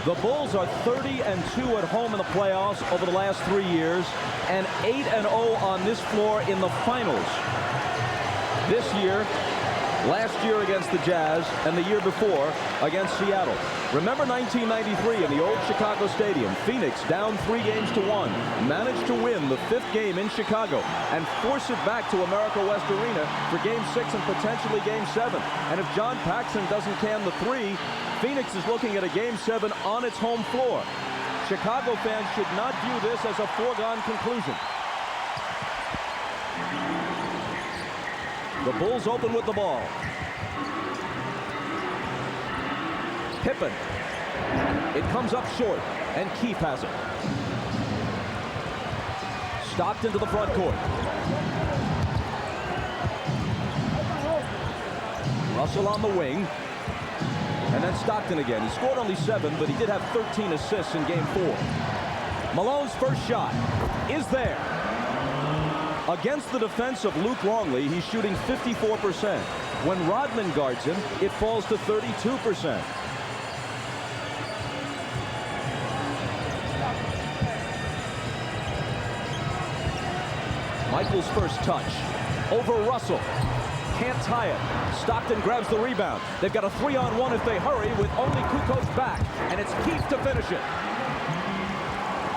The Bulls are 30-2 at home in the playoffs over the last 3 years and 8-0 on this floor in the finals. This year, last year against the Jazz, and the year before against Seattle. Remember 1993 in the old Chicago Stadium. Phoenix down 3-1, managed to win the 5th game in Chicago and force it back to America West Arena for Game 6 and potentially Game 7. And if John Paxson doesn't can the 3, Phoenix is looking at a Game 7 on its home floor. Chicago fans should not view this as a foregone conclusion. The Bulls open with the ball. Pippen. It comes up short, and Keefe has it. Stockton to the front court. Russell on the wing. And then Stockton again. He scored only 7, but he did have 13 assists in Game 4. Malone's first shot is there. Against the defense of Luke Longley, he's shooting 54%. When Rodman guards him, it falls to 32%. Michael's first touch. Over Russell. Can't tie it. Stockton grabs the rebound. They've got a 3-on-1 if they hurry with only Kukoc back. And it's Keefe to finish it.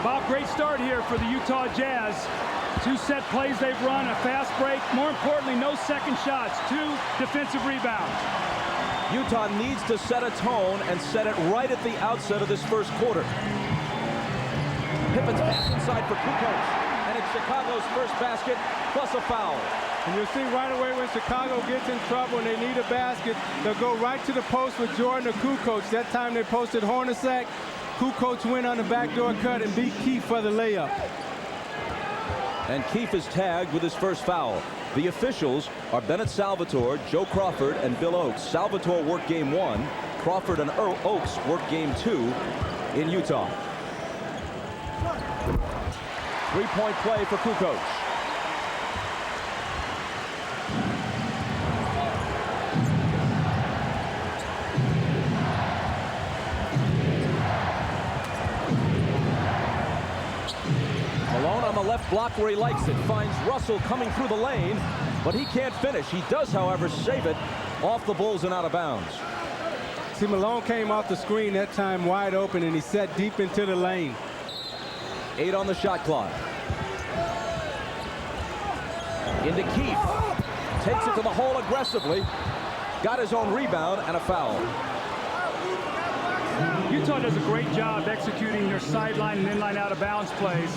Bob, great start here for the Utah Jazz. 2 set plays they've run, a fast break. More importantly, no second shots. 2 defensive rebounds. Utah needs to set a tone and set it right at the outset of this first quarter. Pippen's pass inside for Kukoc. And it's Chicago's first basket plus a foul. And you'll see right away when Chicago gets in trouble and they need a basket, they'll go right to the post with Jordan or Kukoc. That time they posted Hornacek. Kukoc went on the backdoor cut and beat Keefe for the layup. And Keefe is tagged with his first foul. The officials are Bennett Salvatore, Joe Crawford, and Bill Oakes. Salvatore worked Game 1. Crawford and Oakes worked Game 2 in Utah. 3-point play for Kukoc. Malone on the left block where he likes it. Finds Russell coming through the lane, but he can't finish. He does, however, save it off the Bulls and out of bounds. See, Malone came off the screen that time wide open, and he set deep into the lane. 8 on the shot clock. Into Keefe. Takes it to the hole aggressively. Got his own rebound and a foul. Utah does a great job executing their sideline and inline out of bounds plays.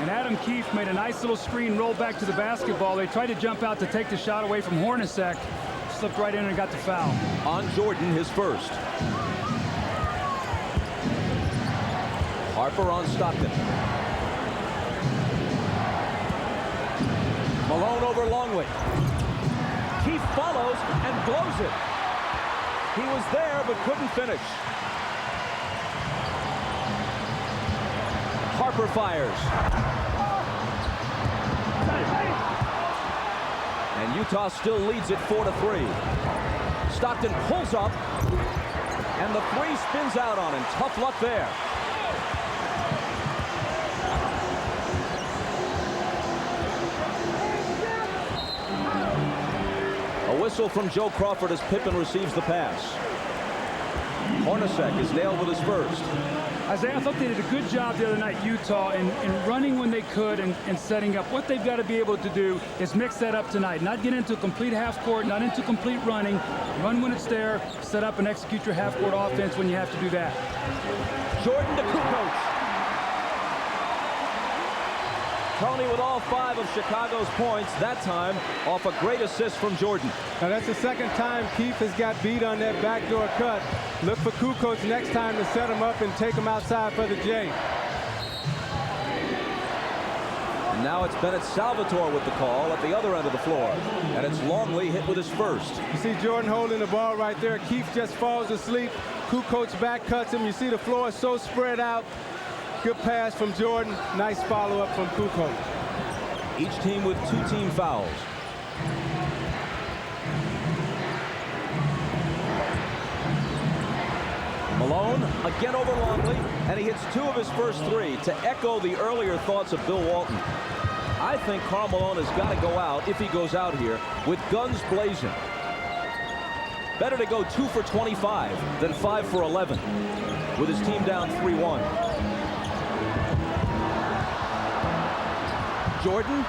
And Adam Keefe made a nice little screen roll back to the basketball. They tried to jump out to take the shot away from Hornacek. Slipped right in and got the foul. On Jordan, his first. Harper on Stockton. Malone over Longley. Keefe follows and blows it. He was there but couldn't finish. Harper fires. And Utah still leads it 4-3. Stockton pulls up, and the 3 spins out on him. Tough luck there. A whistle from Joe Crawford as Pippen receives the pass. Hornacek is nailed with his first. Isaiah, I thought they did a good job the other night, Utah, in running when they could and setting up. What they've got to be able to do is mix that up tonight. Not get into a complete half court, not into complete running. Run when it's there, set up and execute your half court offense when you have to do that. Jordan to Kukoc. Tony with all 5 of Chicago's points, that time off a great assist from Jordan. Now that's the second time Keefe has got beat on that backdoor cut. Look for Kukoc next time to set him up and take him outside for the J. And now it's Bennett Salvatore with the call at the other end of the floor. And it's Longley hit with his first. You see Jordan holding the ball right there. Keefe just falls asleep. Kukoc back cuts him. You see the floor is so spread out. Good pass from Jordan. Nice follow-up from Kukoc. Each team with 2 team fouls. Malone again over Longley, and he hits 2 of his first 3. To echo the earlier thoughts of Bill Walton, I think Karl Malone has got to go out, if he goes out here, with guns blazing. Better to go 2 for 25 than 5 for 11 with his team down 3-1. Jordan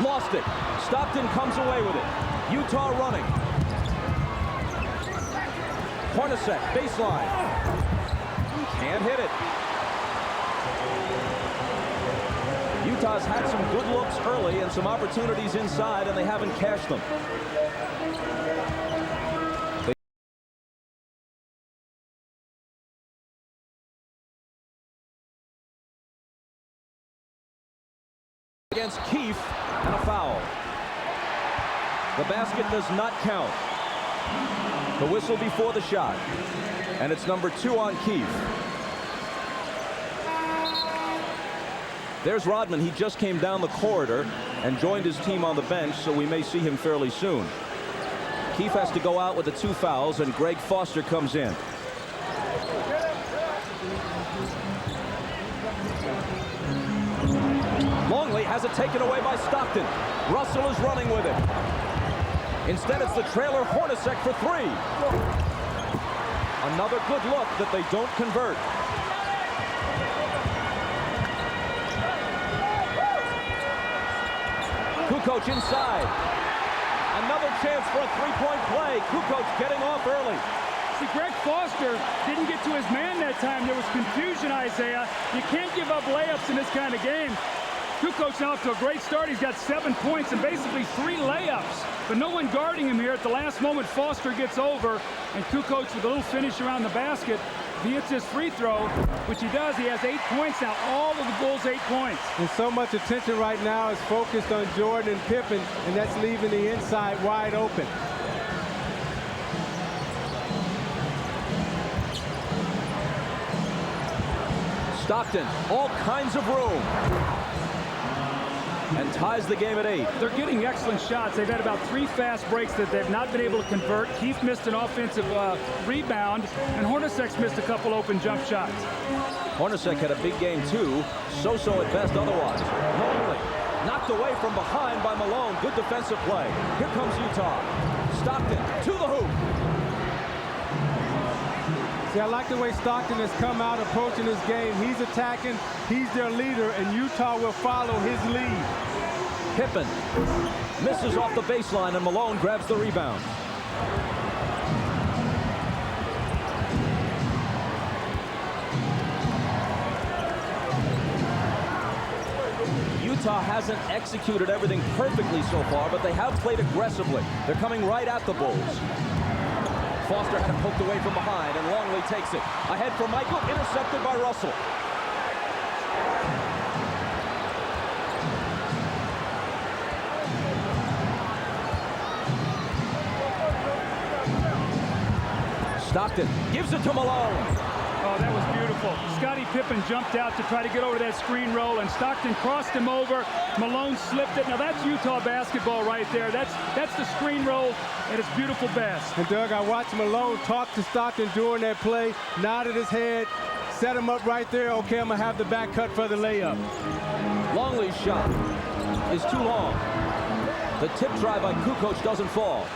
lost it. Stockton comes away with it. Utah running. Hornacek, baseline. Can't hit it. Utah's had some good looks early and some opportunities inside, and they haven't cashed them. Against Keefe, and a foul. The basket does not count. The whistle before the shot, and it's number 2 on Keefe. There's Rodman. He just came down the corridor and joined his team on the bench, so we may see him fairly soon. Keefe has to go out with the 2 fouls, and Greg Foster comes in. Longley has it taken away by Stockton. Russell is running with it. Instead, it's the trailer Hornacek for 3. Another good look that they don't convert. Kukoc inside. Another chance for a 3-point play. Kukoc getting off early. See, Greg Foster didn't get to his man that time. There was confusion, Isaiah. You can't give up layups in this kind of game. Kukoc now off to a great start. He's got 7 points and basically 3 layups. But no one guarding him here. At the last moment, Foster gets over, and Kukoc with a little finish around the basket. If he hits his free throw, which he does, he has 8 points now. All of the Bulls 8 points. And so much attention right now is focused on Jordan and Pippen, and that's leaving the inside wide open. Stockton, all kinds of room, and ties the game at 8. They're getting excellent shots. They've had about 3 fast breaks that they've not been able to convert. Keefe missed an offensive rebound, and Hornacek's missed a couple open jump shots. Hornacek had a big game too, so-so at best otherwise. Longley knocked away from behind by Malone. Good defensive play. Here comes Utah. Stockton to the hoop. See, I like the way Stockton has come out approaching this game. He's attacking, he's their leader, and Utah will follow his lead. Pippen misses off the baseline, and Malone grabs the rebound. Utah hasn't executed everything perfectly so far, but they have played aggressively. They're coming right at the Bulls. Foster had poked away from behind, and Longley takes it. Ahead for Michael, intercepted by Russell. Stockton gives it to Malone. Oh, that was beautiful. Scottie Pippen jumped out to try to get over that screen roll, and Stockton crossed him over. Malone slipped it. Now that's Utah basketball right there. That's the screen roll at its beautiful best. And Doug, I watched Malone talk to Stockton during that play, nodded his head, set him up right there. Okay, I'm gonna have the back cut for the layup. Longley's shot is too long. The tip try by Kukoc doesn't fall.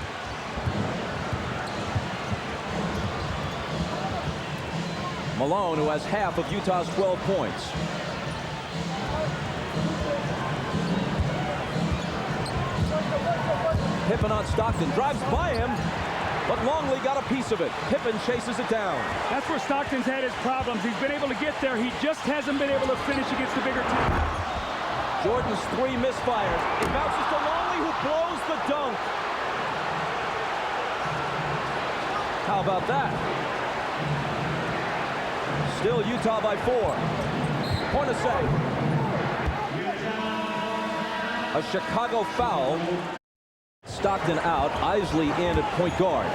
Malone, who has half of Utah's 12 points. Pippen on Stockton, drives by him, but Longley got a piece of it. Pippen chases it down. That's where Stockton's had his problems. He's been able to get there. He just hasn't been able to finish against the bigger team. Jordan's 3 misfires. It bounces to Longley, who blows the dunk. How about that? Still Utah by 4. Hornacek. A Chicago foul. Stockton out. Isley in at point guard.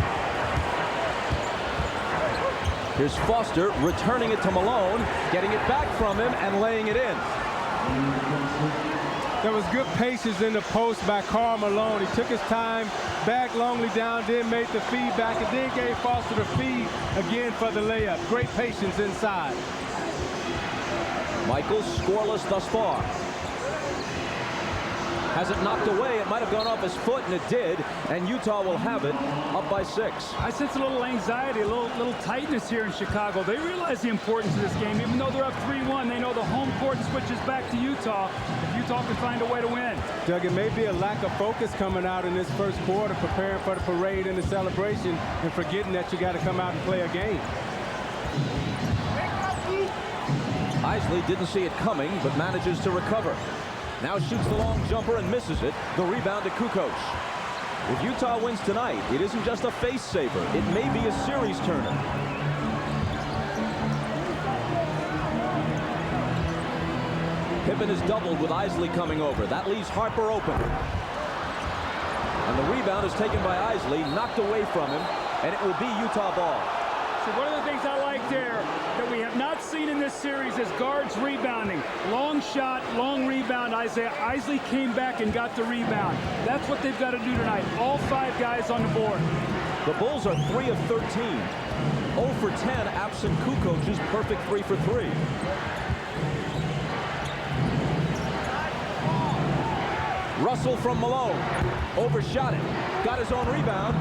Here's Foster returning it to Malone, getting it back from him and laying it in. There was good patience in the post by Karl Malone. He took his time, back Longley down, then made the feed back, and then gave Foster the feed again for the layup. Great patience inside. Michaels scoreless thus far. Has it knocked away. It might have gone off his foot, and it did. And Utah will have it, up by 6. I sense a little anxiety, a little tightness here in Chicago. They realize the importance of this game. Even though they're up 3-1, they know the home court switches back to Utah. If Utah can find a way to win. Doug, it may be a lack of focus coming out in this first quarter, preparing for the parade and the celebration, and forgetting that you got to come out and play a game. Isley didn't see it coming, but manages to recover. Now shoots the long jumper and misses it. The rebound to Kukoc. If Utah wins tonight, it isn't just a face saver. It may be a series turner. Pippen is doubled with Isley coming over. That leaves Harper open. And the rebound is taken by Isley, knocked away from him, and it will be Utah ball. So one of the things I like there that we have not seen in this series is guards rebounding. Long shot, long rebound. Isley came back and got the rebound. That's what they've got to do tonight. All 5 guys on the board. The Bulls are 3 of 13. 0 for 10 absent Kukoc's perfect 3 for 3. Russell from Malone. Overshot it. Got his own rebound.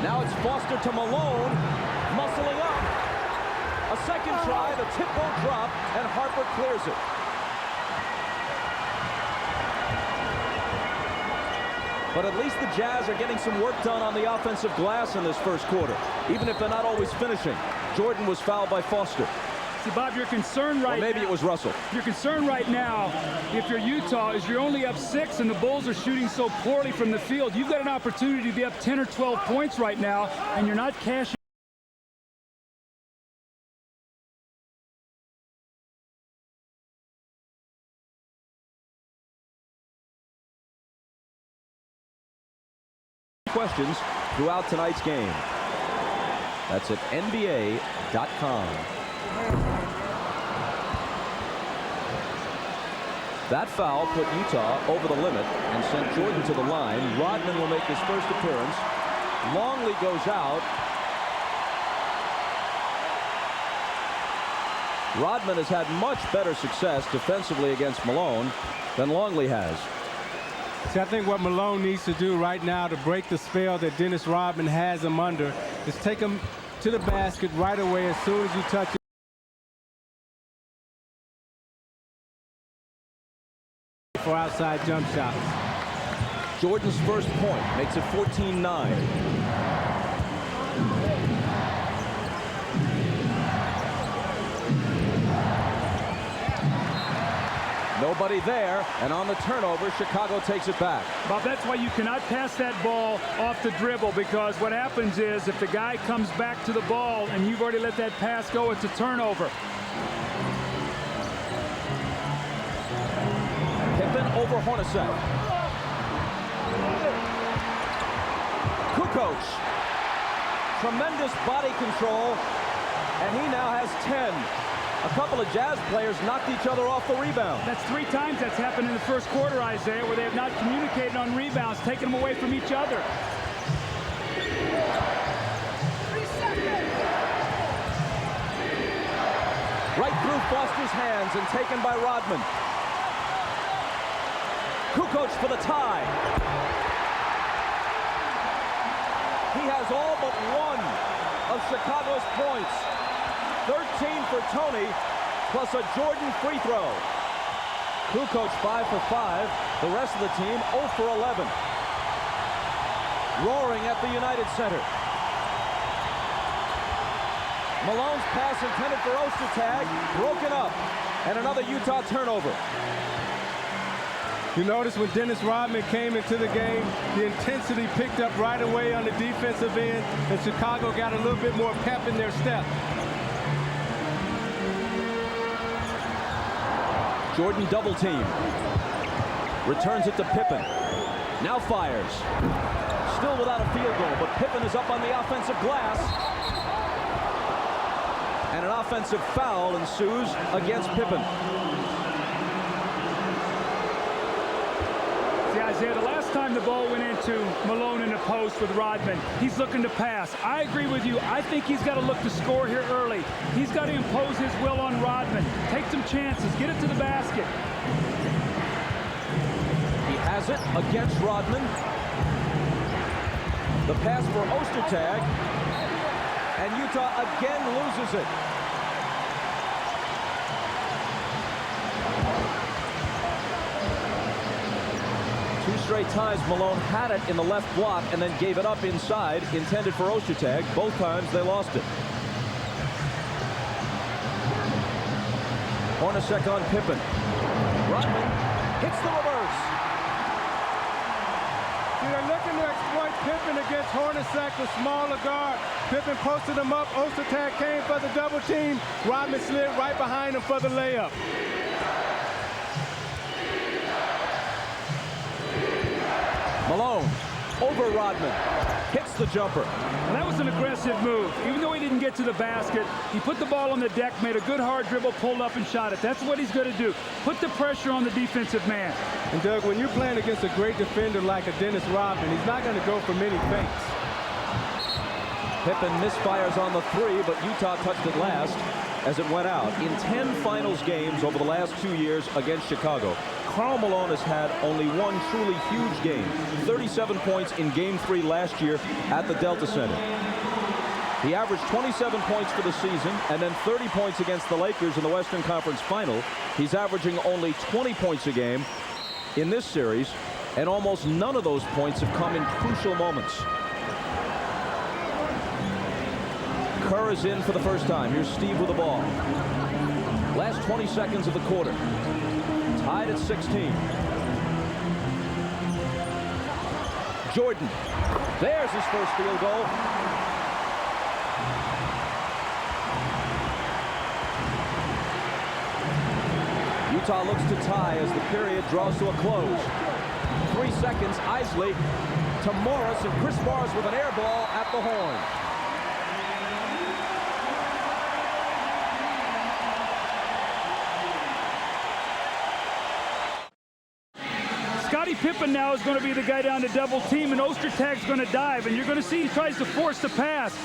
Now it's Foster to Malone, muscling up. A second try, the tip won't drop, and Harper clears it. But at least the Jazz are getting some work done on the offensive glass in this first quarter, even if they're not always finishing. Jordan was fouled by Foster. See, Bob, your concern right now. Maybe it was Russell. Your concern right now, if you're Utah, is you're only up 6 and the Bulls are shooting so poorly from the field. You've got an opportunity to be up 10 or 12 points right now, and you're not cashing. Questions throughout tonight's game. That's at NBA.com. That foul put Utah over the limit and sent Jordan to the line. Rodman will make his first appearance. Longley goes out. Rodman has had much better success defensively against Malone than Longley has. See, I think what Malone needs to do right now to break the spell that Dennis Rodman has him under is take him to the basket right away as soon as you touch it. For outside jump shots. Jordan's first point makes it 14-9. Nobody there, and on the turnover, Chicago takes it back. Bob, that's why you cannot pass that ball off the dribble, because what happens is if the guy comes back to the ball and you've already let that pass go, it's a turnover. Pippen over Hornacek. Kukoc. Tremendous body control, and he now has 10. A couple of Jazz players knocked each other off the rebound. That's 3 times that's happened in the first quarter, Isaiah, where they have not communicated on rebounds, taking them away from each other. Right through Foster's hands and taken by Rodman. Kukoc for the tie. He has all but one of Chicago's points. 13 for Tony, plus a Jordan free throw. Kukoc 5 for 5. The rest of the team 0 for 11. Roaring at the United Center. Malone's pass intended for Ostertag, broken up, and another Utah turnover. You notice when Dennis Rodman came into the game, the intensity picked up right away on the defensive end, and Chicago got a little bit more pep in their step. Jordan double team. Returns it to Pippen. Now fires. Still without a field goal, but Pippen is up on the offensive glass. And an offensive foul ensues against Pippen. Isaiah, the last time the ball went into Malone in the post with Rodman, he's looking to pass. I agree with you. I think he's got to look to score here early. He's got to impose his will on Rodman. Take some chances. Get it to the basket. He has it against Rodman. The pass for Ostertag. And Utah again loses it. Two straight times Malone had it in the left block and then gave it up inside, intended for Ostertag. Both times they lost it. Hornacek on Pippen. Rodman hits the reverse. They're looking to exploit Pippen against Hornacek, the smaller guard. Pippen posted him up. Ostertag came for the double team. Rodman slid right behind him for the layup. Malone over Rodman. Hits the jumper. Well, that was an aggressive move. Even though he didn't get to the basket, he put the ball on the deck, made a good hard dribble, pulled up and shot it. That's what he's going to do. Put the pressure on the defensive man. And Doug, when you're playing against a great defender like a Dennis Rodman, he's not going to go for many feints. Pippen misfires on the three, but Utah touched it last as it went out. In 10 finals games over the last 2 years against Chicago, Karl Malone has had only one truly huge game. 37 points in Game 3 last year at the Delta Center. He averaged 27 points for the season and then 30 points against the Lakers in the Western Conference Final. He's averaging only 20 points a game in this series, and almost none of those points have come in crucial moments. Kerr is in for the first time. Here's Steve with the ball. Last 20 seconds of the quarter. Tied at 16. Jordan. There's his first field goal. Utah looks to tie as the period draws to a close. 3 seconds. Isley to Morris, and Chris Morris with an air ball at the horn. Scottie Pippen now is going to be the guy down to double team, and Ostertag's going to dive, and you're going to see he tries to force the pass.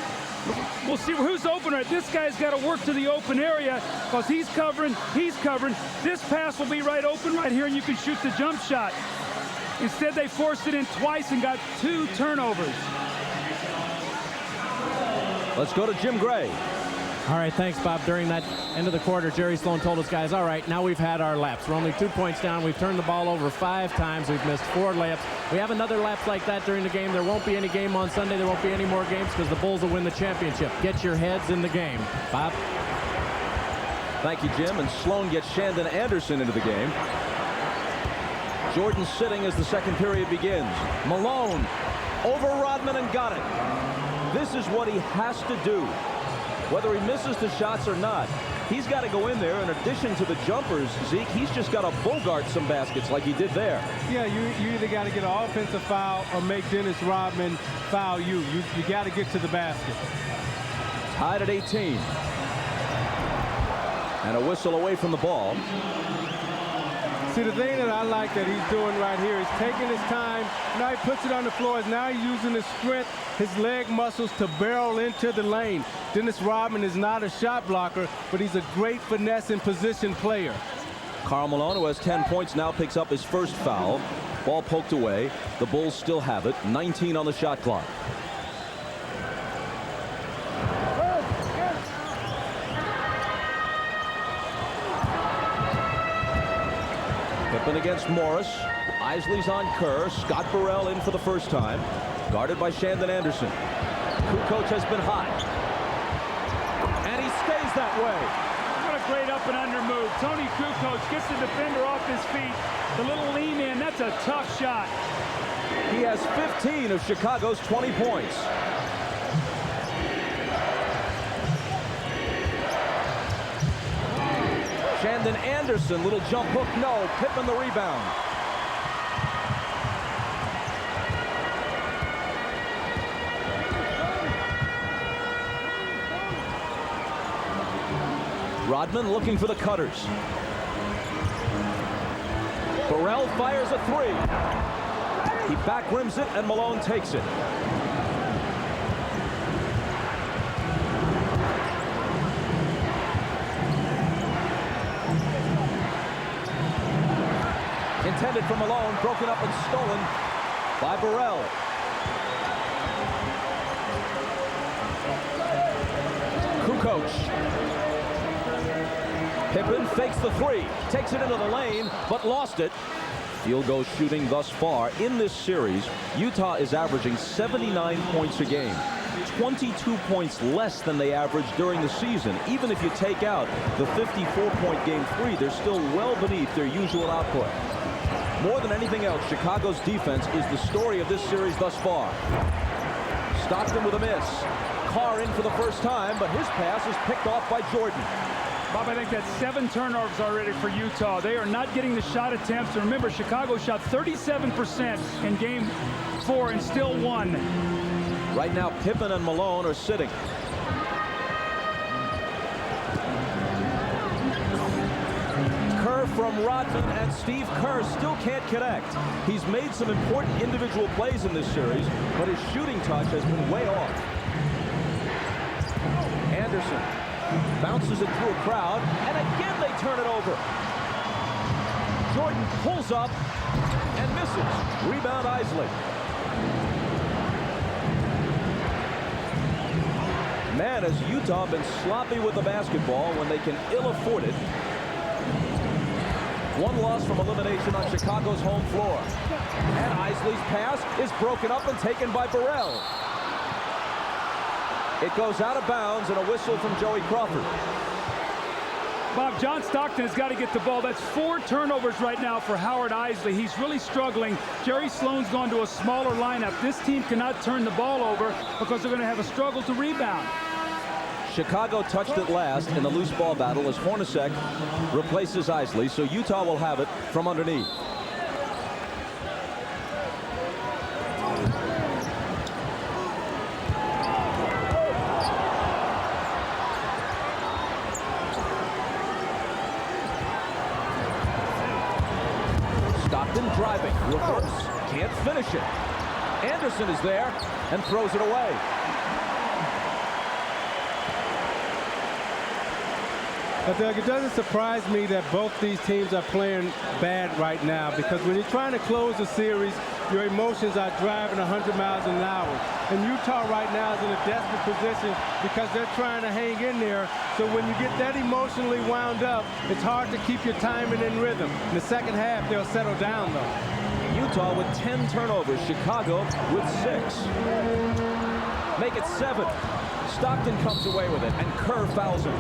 We'll see who's open. Right, this guy's got to work to the open area because he's covering. This pass will be right open right here, and you can shoot the jump shot. Instead, they forced it in twice and got 2 turnovers. Let's go to Jim Gray. All right, thanks, Bob. During that end of the quarter, Jerry Sloan told us guys, all right, now we've had our laps. We're only 2 points down. We've turned the ball over 5 times. We've missed 4 layups. We have another lap like that during the game. There won't be any game on Sunday. There won't be any more games because the Bulls will win the championship. Get your heads in the game. Bob? Thank you, Jim. And Sloan gets Shandon Anderson into the game. Jordan sitting as the second period begins. Malone over Rodman and got it. This is what he has to do. Whether he misses the shots or not, he's got to go in there. In addition to the jumpers, Zeke, he's just got to bogart some baskets like he did there. Yeah, you either got to get an offensive foul or make Dennis Rodman foul you. You got to get to the basket. Tied at 18. And a whistle away from the ball. See, the thing that I like that he's doing right here is taking his time. Now he puts it on the floor. Now he's using his strength, his leg muscles to barrel into the lane. Dennis Rodman is not a shot blocker, but he's a great finesse and position player. Karl Malone, who has 10 points, now picks up his first foul. Ball poked away. The Bulls still have it. 19 on the shot clock. Pippen against Morris. Isley's on Kerr. Scott Burrell in for the first time. Guarded by Shandon Anderson. Kukoc has been hot. And he stays that way. What a great up and under move. Tony Kukoc gets the defender off his feet. The little lean in, that's a tough shot. He has 15 of Chicago's 20 points. Shandon Anderson, little jump hook, no. Pippen the rebound. Rodman looking for the cutters. Burrell fires a 3. He back rims it, and Malone takes it. Intended for Malone, broken up and stolen by Burrell. Kukoc. Pippen fakes the three, takes it into the lane, but lost it. Field goal shooting thus far in this series, Utah is averaging 79 points a game. 22 points less than they averaged during the season. Even if you take out the 54-point game three, they're still well beneath their usual output. More than anything else, Chicago's defense is the story of this series thus far. Stockton with a miss. Carr in for the first time, but his pass is picked off by Jordan. Bob, I think that's 7 turnovers already for Utah. They are not getting the shot attempts. And remember, Chicago shot 37% in game 4 and still won. Right now, Pippen and Malone are sitting. Kerr from Rodman, and Steve Kerr still can't connect. He's made some important individual plays in this series, but his shooting touch has been way off. Anderson bounces it through a crowd, and again they turn it over. Jordan pulls up and misses. Rebound Isley. Man, has Utah been sloppy with the basketball when they can ill afford it. One loss from elimination on Chicago's home floor. And Isley's pass is broken up and taken by Burrell. It goes out of bounds, and a whistle from Joey Crawford. Bob, John Stockton has got to get the ball. That's 4 turnovers right now for Howard Isley. He's really struggling. Jerry Sloan's gone to a smaller lineup. This team cannot turn the ball over because they're going to have a struggle to rebound. Chicago touched it last in the loose ball battle as Hornacek replaces Isley, so Utah will have it from underneath. Stockton driving, reverse, can't finish it. Anderson is there and throws it away. Doug, it doesn't surprise me that both these teams are playing bad right now, because when you're trying to close a series, your emotions are driving 100 miles an hour. And Utah right now is in a desperate position because they're trying to hang in there. So when you get that emotionally wound up, it's hard to keep your timing in rhythm. In the second half, they'll settle down, though. Utah with 10 turnovers. Chicago with 6. Make it 7. Stockton comes away with it, and Kerr fouls him.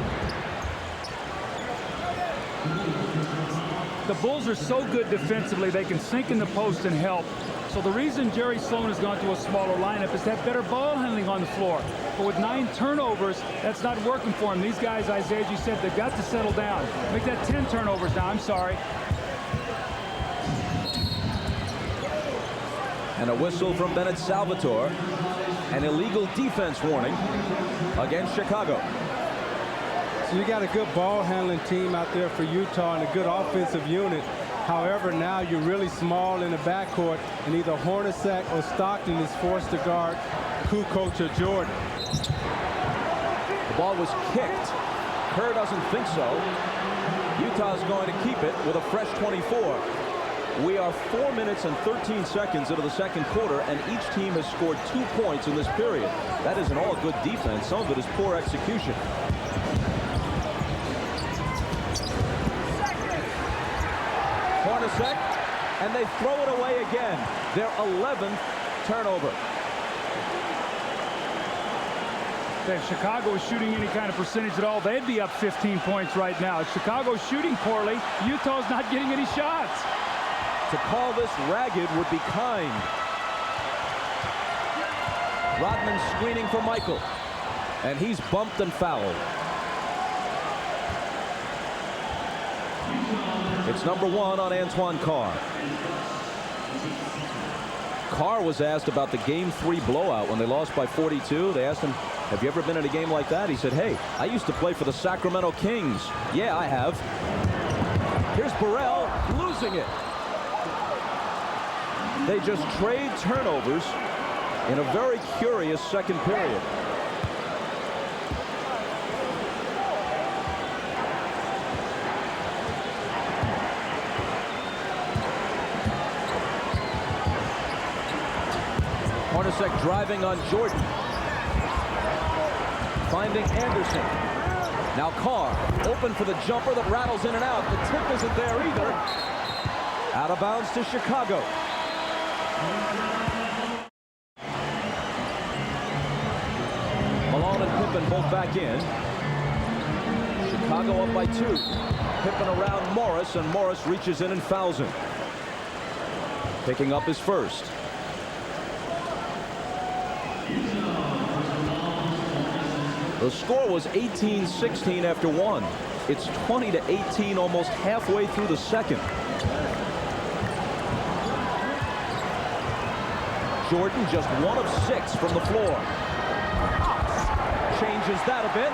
The Bulls are so good defensively, they can sink in the post and help. So the reason Jerry Sloan has gone to a smaller lineup is to have better ball handling on the floor. But with 9 turnovers, that's not working for him. These guys, Isaiah, as you said, they've got to settle down. Make that 10 turnovers now. I'm sorry. And a whistle from Bennett Salvatore. An illegal defense warning against Chicago. So you got a good ball handling team out there for Utah and a good offensive unit. However, now you're really small in the backcourt, and either Hornacek or Stockton is forced to guard Kukoc or Jordan. The ball was kicked. Kerr doesn't think so. Utah's going to keep it with a fresh 24. We are 4 minutes and 13 seconds into the second quarter, and each team has scored 2 points in this period. That isn't all good defense. Some of it is poor execution. Hornacek, and they throw it away again. Their 11th turnover. If Chicago is shooting any kind of percentage at all, they'd be up 15 points right now. If Chicago's shooting poorly, Utah's not getting any shots. To call this ragged would be kind. Rodman screening for Michael, and he's bumped and fouled. It's number 1 on Antoine Carr. Carr was asked about the Game 3 blowout when they lost by 42. They asked him, have you ever been in a game like that? He said, hey, I used to play for the Sacramento Kings. Yeah, I have. Here's Burrell losing it. They just trade turnovers in a very curious second period. Hornacek driving on Jordan. Finding Anderson. Now Carr open for the jumper that rattles in and out. The tip isn't there either. Out of bounds to Chicago. Malone and Pippen both back in. Chicago up by 2. Pippen around Morris, and Morris reaches in and fouls him. Picking up his first. The score was 18-16 after 1. It's 20-18 almost halfway through the second. Jordan just 1 of 6 from the floor. Changes that a bit.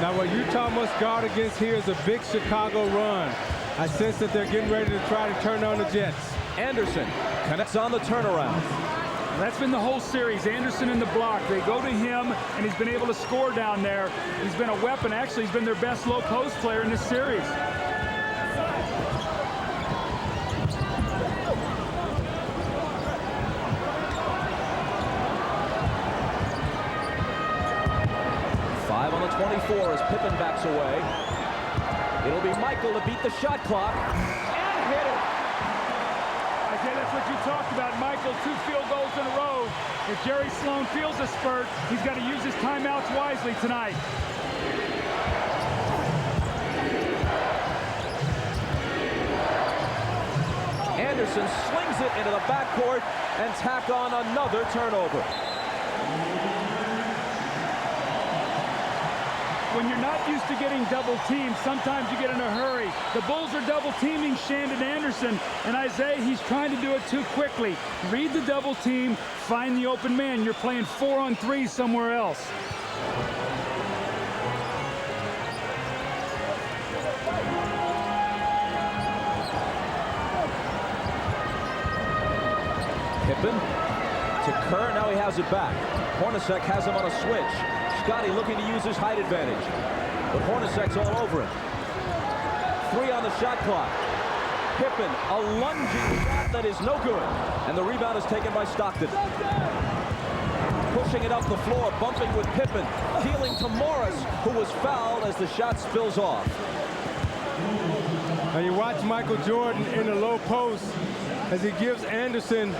Now what Utah must guard against here is a big Chicago run. I sense that they're getting ready to try to turn on the Jets. Anderson connects on the turnaround. That's been the whole series. Anderson in the block. They go to him, and he's been able to score down there. He's been a weapon. Actually, he's been their best low post player in this series. Five on the 24 as Pippen backs away. It'll be Michael to beat the shot clock and hit it. Okay, that's what you talked about, Michael. 2 field goals in a row. If Jerry Sloan feels a spurt, he's got to use his timeouts wisely tonight. Anderson slings it into the backcourt and tack on another turnover. When you're not used to getting double teamed, sometimes you get in a hurry. The Bulls are double teaming Shandon Anderson, and Isaiah, he's trying to do it too quickly. Read the double team, find the open man. You're playing 4-on-3 somewhere else. Pippen to Kerr. Now he has it back. Hornacek has him on a switch. Scotty looking to use his height advantage, but Hornacek's all over him. 3 on the shot clock. Pippen, a lunging shot that is no good, and the rebound is taken by Stockton. Pushing it up the floor, bumping with Pippen, dealing to Morris, who was fouled as the shot spills off. Now you watch Michael Jordan in the low post as he gives Anderson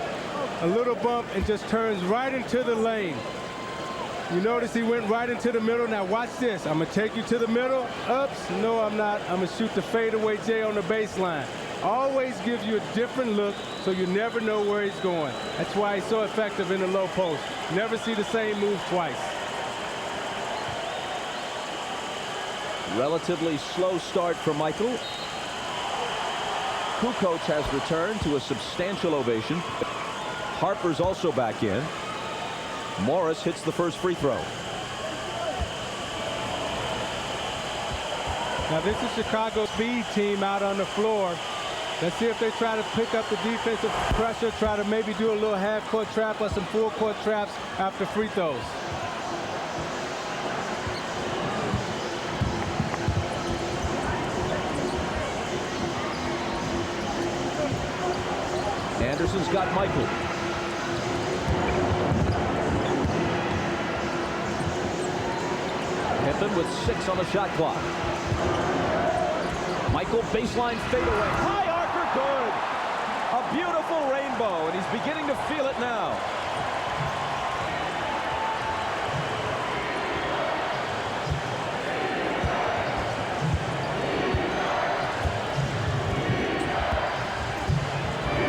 a little bump and just turns right into the lane. You notice he went right into the middle. Now watch this. I'm going to take you to the middle. Oops. No, I'm not. I'm going to shoot the fadeaway J on the baseline. Always gives you a different look, so you never know where he's going. That's why he's so effective in the low post. Never see the same move twice. Relatively slow start for Michael. Kukoc has returned to a substantial ovation. Harper's also back in. Morris hits the first free throw. Now this is Chicago's speed team out on the floor. Let's see if they try to pick up the defensive pressure, try to maybe do a little half-court trap or some full-court traps after free throws. Anderson's got Michael. Pippen with 6 on the shot clock. Michael baseline fadeaway. High archer, good. A beautiful rainbow, and he's beginning to feel it now.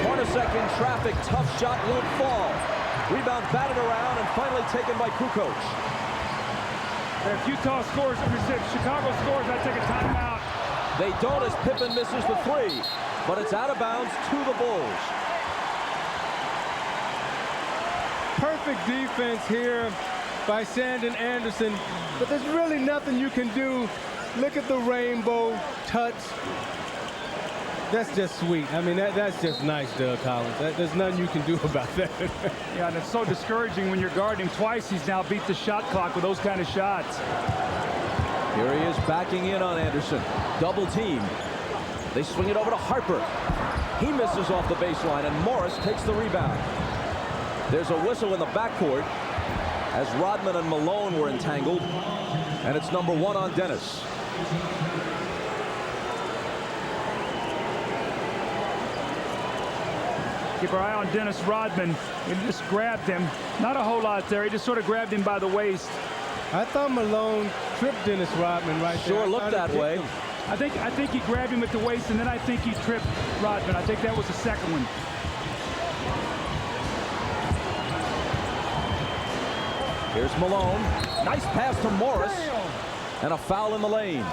Hornacek in traffic. Tough shot won't fall. Rebound batted around and finally taken by Kukoc. If Utah scores, if Chicago scores, I take a timeout. They don't as Pippen misses the 3, but it's out of bounds to the Bulls. Perfect defense here by Shandon Anderson, but there's really nothing you can do. Look at the rainbow, touch. That's just sweet. I mean, that's just nice, Doug Collins. There's nothing you can do about that. Yeah, and it's so discouraging when you're guarding him twice. He's now beat the shot clock with those kind of shots. Here he is backing in on Anderson. Double team. They swing it over to Harper. He misses off the baseline, and Morris takes the rebound. There's a whistle in the backcourt as Rodman and Malone were entangled, and it's number 1 on Dennis. Keep our eye on Dennis Rodman. He just grabbed him. Not a whole lot there. He just sort of grabbed him by the waist. I thought Malone tripped Dennis Rodman right there. Sure looked that way. I think he grabbed him at the waist, and then I think he tripped Rodman. I think that was the second one. Here's Malone. Nice pass to Morris. And a foul in the lane.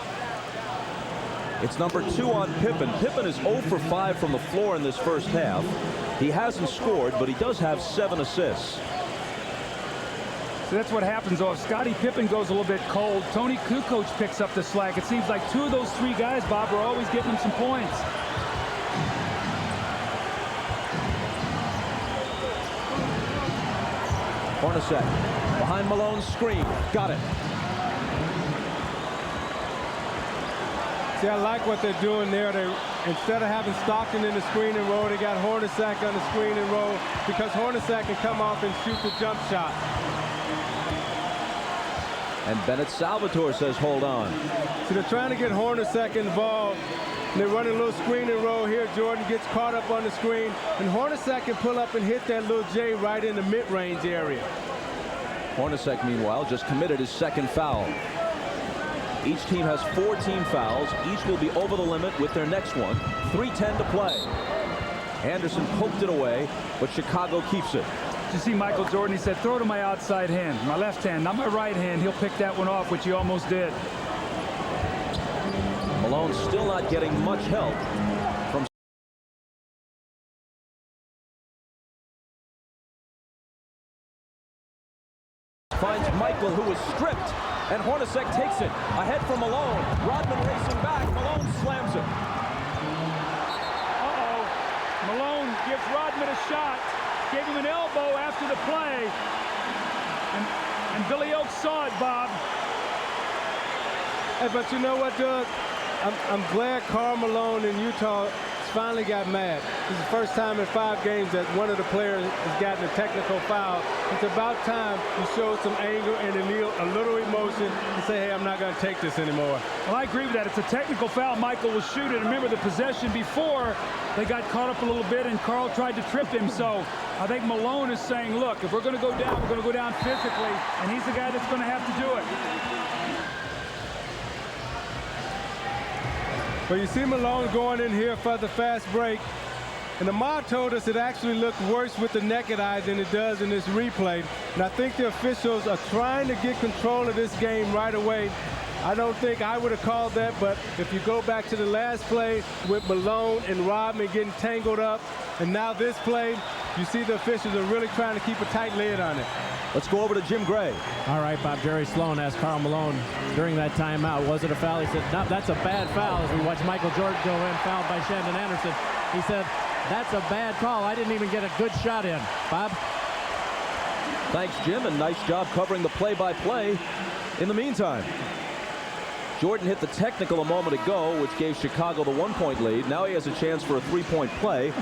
It's number 2 on Pippen. Pippen is 0 for 5 from the floor in this first half. He hasn't scored, but he does have 7 assists. So that's what happens, though. If Scottie Pippen goes a little bit cold, Tony Kukoc picks up the slack. It seems like 2 of those 3 guys, Bob, are always getting him some points. Hornacek behind Malone's screen. Got it. See, I like what they're doing there. Instead of having Stockton in the screen and roll, they got Hornacek on the screen and roll because Hornacek can come off and shoot the jump shot. And Bennett Salvatore says hold on. So they're trying to get Hornacek involved. And they're running a little screen and roll here. Jordan gets caught up on the screen. And Hornacek can pull up and hit that little J right in the mid-range area. Hornacek, meanwhile, just committed his 2nd foul. Each team has 4 team fouls. Each will be over the limit with their next one. 3:10 to play. Anderson poked it away, but Chicago keeps it. You see Michael Jordan, he said, throw to my outside hand, my left hand, not my right hand. He'll pick that one off, which he almost did. Malone still not getting much help from finds Michael, who was stripped, and Hornacek takes it ahead from Malone. Rodman racing back. Malone slams it. Malone gives Rodman a shot, gave him an elbow after the play, and Billy Oaks saw it, Bob. Hey, but you know what, Doug? I'm glad Karl Malone in Utah finally got mad. This is the first time in 5 games that one of the players has gotten a technical foul. It's about time you show some anger and a little emotion and say, hey, I'm not going to take this anymore. Well, I agree with that. It's a technical foul. Michael was shooting. Remember the possession before, they got caught up a little bit, and Karl tried to trip him. So I think Malone is saying, look, if we're going to go down, we're going to go down physically, and he's the guy that's going to have to do it. But you see Malone going in here for the fast break. And Ahmad told us it actually looked worse with the naked eye than it does in this replay. And I think the officials are trying to get control of this game right away. I don't think I would have called that, but if you go back to the last play with Malone and Rodman getting tangled up, and now this play, you see the officials are really trying to keep a tight lid on it. Let's go over to Jim Gray. All right, Bob. Jerry Sloan asked Karl Malone during that timeout, was it a foul? He said, no, that's a bad foul. As we watch Michael Jordan go in, fouled by Shandon Anderson. He said, that's a bad call. I didn't even get a good shot in. Bob? Thanks, Jim, and nice job covering the play-by-play in the meantime. Jordan hit the technical a moment ago, which gave Chicago the 1-point lead. Now he has a chance for a 3-point play,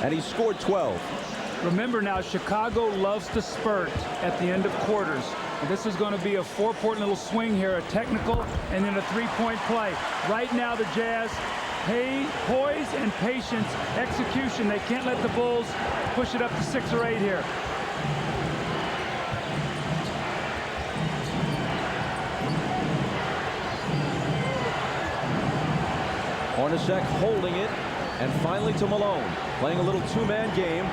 and he scored 12. Remember now, Chicago loves to spurt at the end of quarters. And this is going to be a 4-point little swing here, a technical and then a 3-point play. Right now, the Jazz, poise and patience, execution. They can't let the Bulls push it up to 6 or 8 here. Hornacek holding it, and finally to Malone, playing a little 2-man game.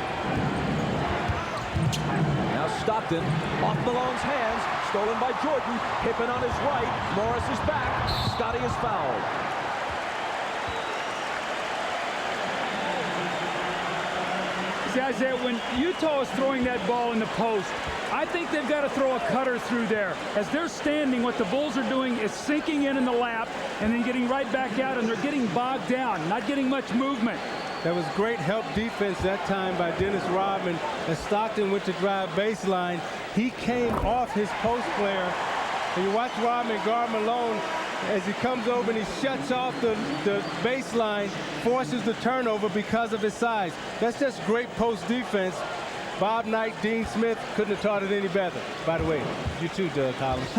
Now Stockton, off Malone's hands, stolen by Jordan. Pippen on his right, Morris is back, Scottie is fouled. See, Isaiah, when Utah is throwing that ball in the post, I think they've got to throw a cutter through there. As they're standing, what the Bulls are doing is sinking in the lap and then getting right back out, and they're getting bogged down, not getting much movement. That was great help defense that time by Dennis Rodman. As Stockton went to drive baseline, he came off his post player. And you watch Rodman guard Malone as he comes over and he shuts off the baseline, forces the turnover because of his size. That's just great post defense. Bob Knight, Dean Smith couldn't have taught it any better. By the way, you too, Doug Collins.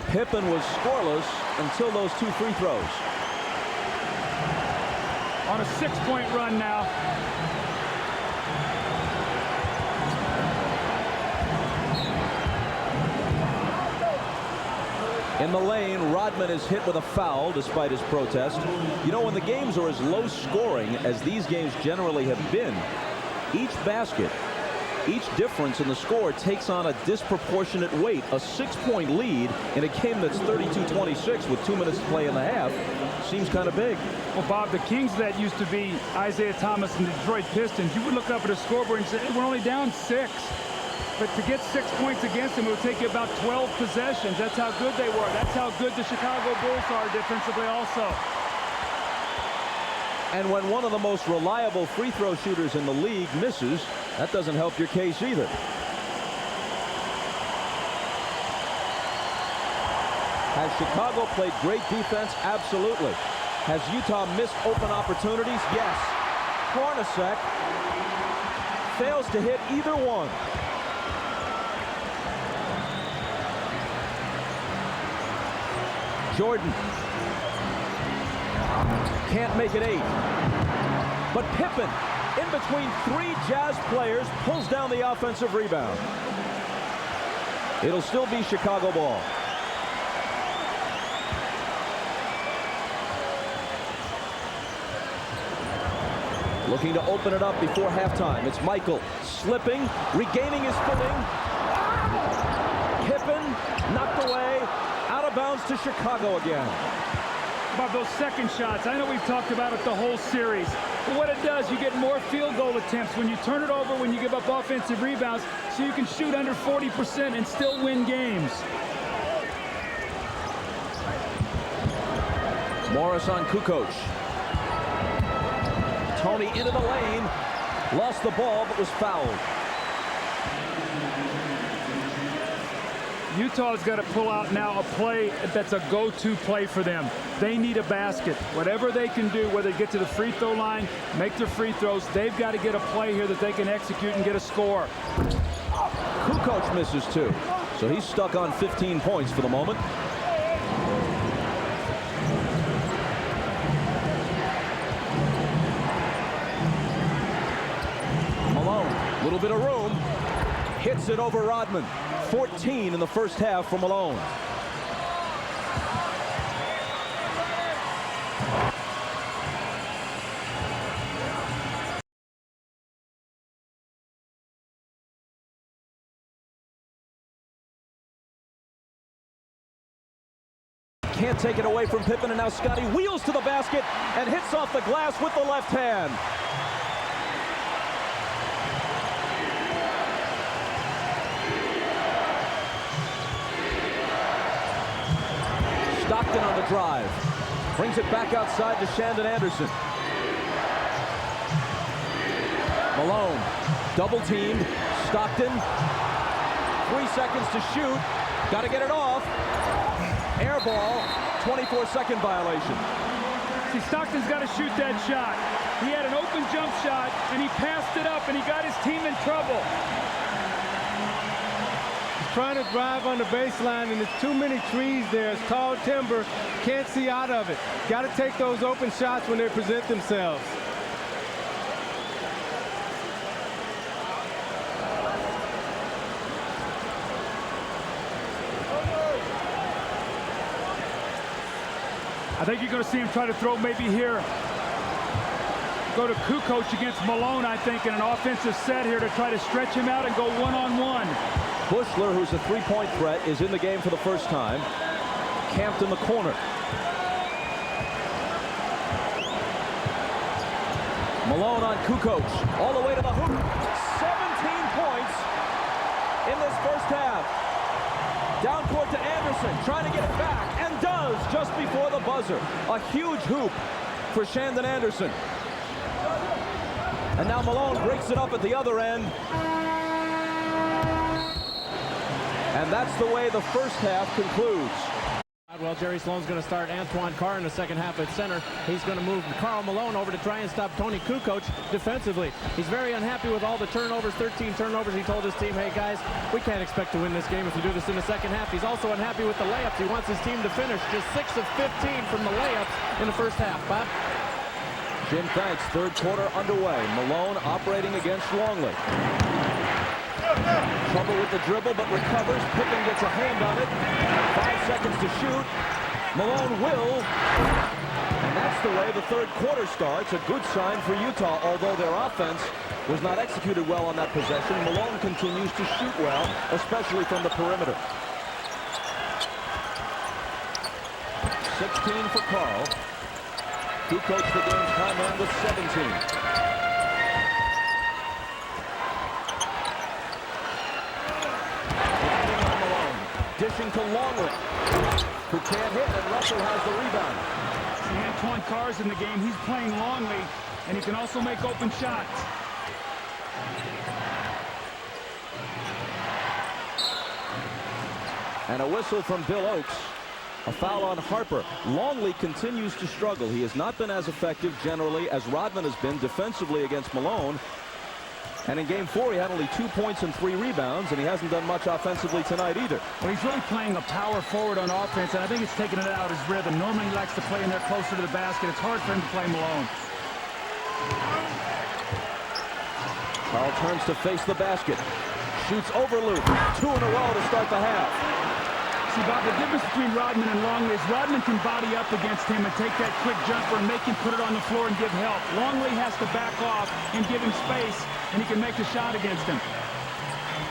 Pippen was scoreless until those 2 free throws. On a 6-point run now. In the lane, Rodman is hit with a foul despite his protest. You know, when the games are as low scoring as these games generally have been, each basket, each difference in the score takes on a disproportionate weight. A 6-point lead in a game that's 32-26 with 2 minutes to play in the half seems kind of big. Well, Bob, the Kings that used to be Isaiah Thomas and the Detroit Pistons, you would look up at a scoreboard and say, hey, we're only down 6. But to get 6 points against them, it would take you about 12 possessions. That's how good they were. That's how good the Chicago Bulls are defensively also. And when one of the most reliable free throw shooters in the league misses, that doesn't help your case either. Has Chicago played great defense? Absolutely. Has Utah missed open opportunities? Yes. Hornacek fails to hit either one. Jordan can't make it 8. But Pippen, in between 3 Jazz players, pulls down the offensive rebound. It'll still be Chicago ball. Looking to open it up before halftime. It's Michael slipping, regaining his footing. Pippen knocked away, out of bounds to Chicago again. About those second shots, I know we've talked about it the whole series, but what it does, you get more field goal attempts when you turn it over, when you give up offensive rebounds, so you can shoot under 40% and still win games. Morris on Kukoc. Tony into the lane, lost the ball but was fouled. Utah's got to pull out now a play that's a go-to play for them. They need a basket. Whatever they can do, whether they get to the free throw line, make their free throws, they've got to get a play here that they can execute and get a score. Kukoc misses 2, so he's stuck on 15 points for the moment. Malone, a little bit of room, hits it over Rodman. 14 in the first half for Malone. Can't take it away from Pippen, and now Scotty wheels to the basket and hits off the glass with the left hand. Stockton on the drive. Brings it back outside to Shandon Anderson. Malone, double teamed. Stockton, 3 seconds to shoot. Got to get it off. Air ball, 24-second violation. See, Stockton's got to shoot that shot. He had an open jump shot, and he passed it up, and he got his team in trouble. Trying to drive on the baseline, and there's too many trees there. It's tall timber. Can't see out of it. Got to take those open shots when they present themselves. I think you're going to see him try to throw maybe here. Go to Kukoc against Malone, I think, in an offensive set here to try to stretch him out and go one-on-one. Bushler, who's a three-point threat, is in the game for the first time. Camped in the corner. Malone on Kukoc, all the way to the hoop. 17 points in this first half. Down court to Anderson, trying to get it back, and does just before the buzzer. A huge hoop for Shandon Anderson. And now Malone breaks it up at the other end. And that's the way the first half concludes. Well, Jerry Sloan's going to start Antoine Carr in the second half at center. He's going to move Karl Malone over to try and stop Tony Kukoc defensively. He's very unhappy with all the turnovers, 13 turnovers. He told his team, hey, guys, we can't expect to win this game if you do this in the second half. He's also unhappy with the layups. He wants his team to finish just 6 of 15 from the layups in the first half. Bob? Jim, thanks. Third quarter underway. Malone operating against Longley. Trouble with the dribble, but recovers. Pippen gets a hand on it. 5 seconds to shoot. Malone will. And that's the way the third quarter starts. A good sign for Utah, although their offense was not executed well on that possession. Malone continues to shoot well, especially from the perimeter. 16 for Karl. Kukoc the game's high man with 17. Dishing to Longley, who can't hit, and Russell has the rebound. See, Antoine Carr's in the game. He's playing Longley, and he can also make open shots. And a whistle from Bill Oakes. A foul on Harper. Longley continues to struggle. He has not been as effective generally as Rodman has been defensively against Malone. And in game 4, he had only 2 points and 3 rebounds, and he hasn't done much offensively tonight either. Well, he's really playing a power forward on offense, and I think it's taking it out of his rhythm. Normally he likes to play in there closer to the basket. It's hard for him to play Malone. Karl turns to face the basket. Shoots over Luke. 2 in a row to start the half. See, Bob, the difference between Rodman and Longley is Rodman can body up against him and take that quick jumper and make him put it on the floor and give help. Longley has to back off and give him space, and he can make a shot against him.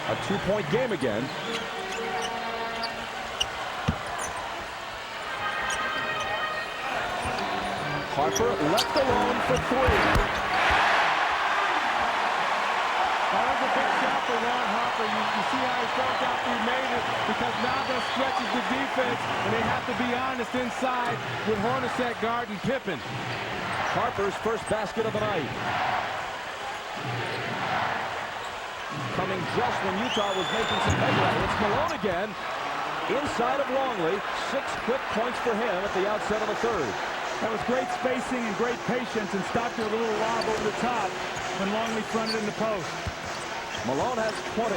A 2-point game again. Harper left alone for 3. That was a big shot for Ron Harper. You see how he felt after he made it, because now that stretches the defense, and they have to be honest inside with Hornacek guarding Pippen. Harper's first basket of the night. Coming just when Utah was making some headway. It's Malone again, inside of Longley. 6 quick points for him at the outset of the third. That was great spacing and great patience, and stopped with a little lob over the top when Longley fronted in the post. Malone has 20.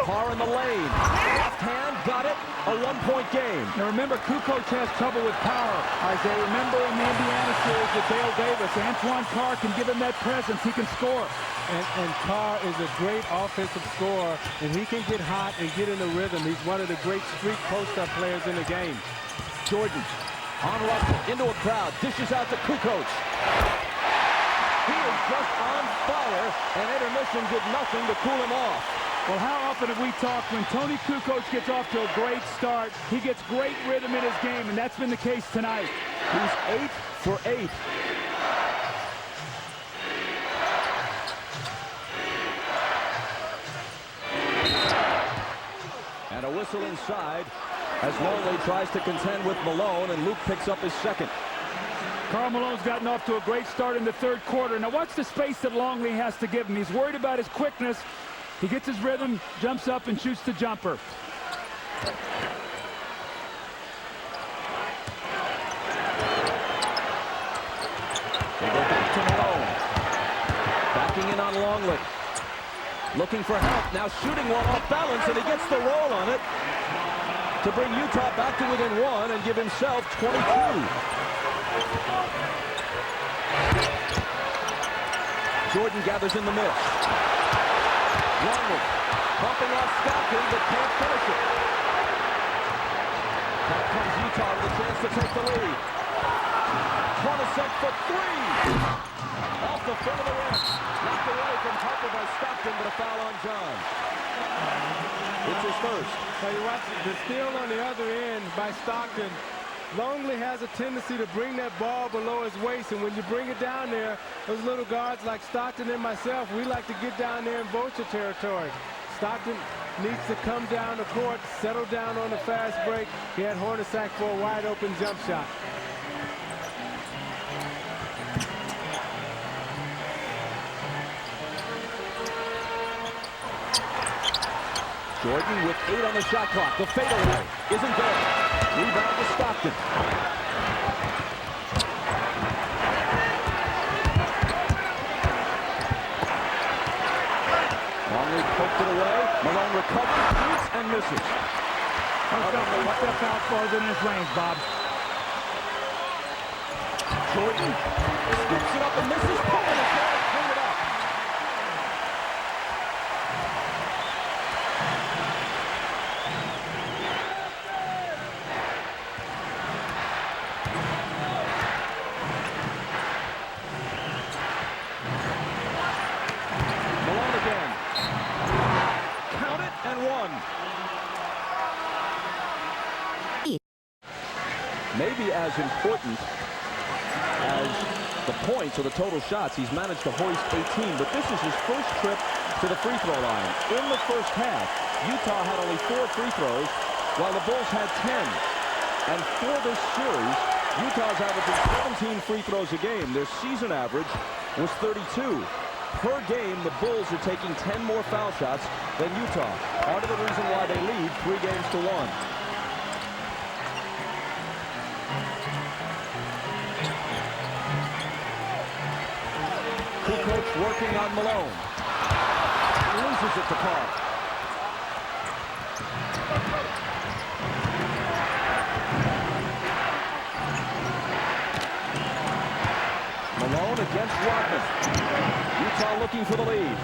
Carr in the lane. Left hand, got it. A 1-point game. Now remember, Kukoc has trouble with power. As they remember in the Indiana series with Dale Davis, Antoine Carr can give him that presence. He can score. And Carr is a great offensive scorer, and he can get hot and get in the rhythm. He's one of the great street post-up players in the game. Jordan on Russell, into a crowd, dishes out to Kukoc. He is just on fire, and intermission did nothing to cool him off. Well, how often have we talked when Tony Kukoc gets off to a great start, he gets great rhythm in his game, and that's been the case tonight. He's 8 for 8. And a whistle inside as Longley tries to contend with Malone, and Luke picks up his second. Karl Malone's gotten off to a great start in the third quarter. Now watch the space that Longley has to give him. He's worried about his quickness. He gets his rhythm, jumps up, and shoots the jumper. They go back to Malone. Backing in on Longley. Looking for help. Now shooting one off balance, and he gets the roll on it to bring Utah back to within 1 and give himself 22. Jordan gathers in the miss. Longley bumping off Stockton, but can't finish it. Back comes Utah with a chance to take the lead. Hornacek for three. Off the front of the rim. Knocked away from Harper by Stockton, but a foul on John. It's his first. Now you watch the steal on the other end by Stockton. Longley has a tendency to bring that ball below his waist, and when you bring it down there, those little guards like Stockton and myself, we like to get down there in vulture territory. Stockton needs to come down the court, settle down on the fast break. He had Hornacek for a wide open jump shot. Jordan with 8 on the shot clock. The fadeaway isn't there. Rebound to Stockton. Longley poked it away. Malone recovers, shoots, and misses. What that foul falls in his range, Bob. Jordan scoops it up and misses. Pulling it down, clean it up. Maybe as important as the points or the total shots, he's managed to hoist 18, but this is his first trip to the free throw line. In the first half, Utah had only 4 free throws, while the Bulls had 10. And for this series, Utah's averaging 17 free throws a game. Their season average was 32. Per game, the Bulls are taking 10 more foul shots than Utah. Part of the reason why they lead 3 games to 1. Kukoc working on Malone. Loses it to Park. Malone against Rodman. Utah looking for the lead.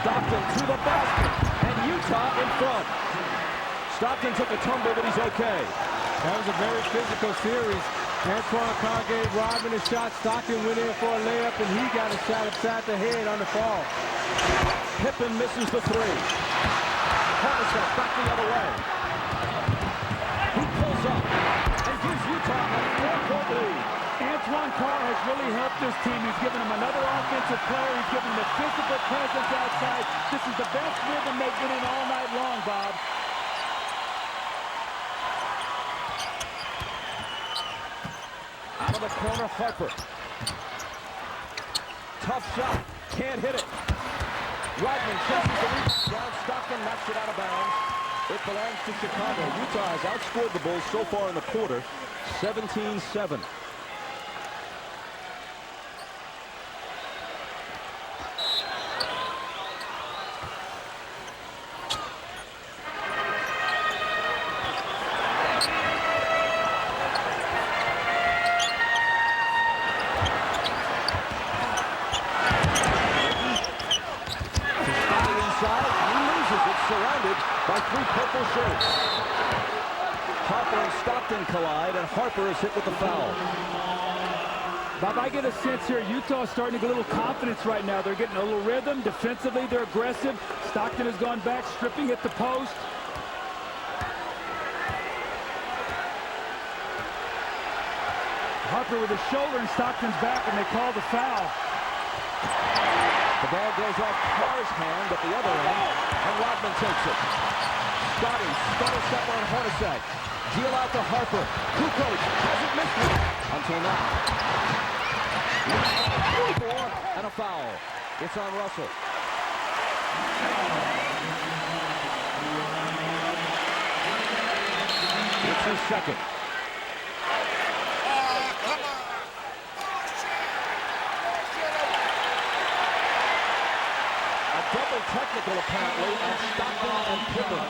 Stockton to the basket, and Utah in front. Stockton took a tumble, but he's okay. That was a very physical series. Antoine Carr gave Rodman a shot. Stockton went in for a layup, and he got a shot upside the head on the fall. Pippen misses the 3. Hornacek back the other way. He pulls up and gives Utah a 4-point lead. Antoine Carr has really helped this team. He's given them another offensive player. He's given them a physical presence outside. This is the best rhythm they've been in all night long, Bob. Out of the corner, Harper. Tough shot. Can't hit it. Rodman chases the rebound. John Stockton knocks it out of bounds. It belongs to Chicago. Utah has outscored the Bulls so far in the quarter, 17-7. Surrounded by 3 purple shirts. Harper and Stockton collide, and Harper is hit with the foul. Bob, I get a sense here Utah is starting to get a little confidence right now. They're getting a little rhythm. Defensively, they're aggressive. Stockton has gone back, stripping at the post. Harper with his shoulder in Stockton's back, and they call the foul. The ball goes off Carr's hand at the other end, and Rodman takes it. Scotty, stutter step on Hornacek. Deal out to Harper. Kukoc hasn't missed one until now. And a foul. It's on Russell. It's his second. Double technical, apparently, on Stockton and Pippen.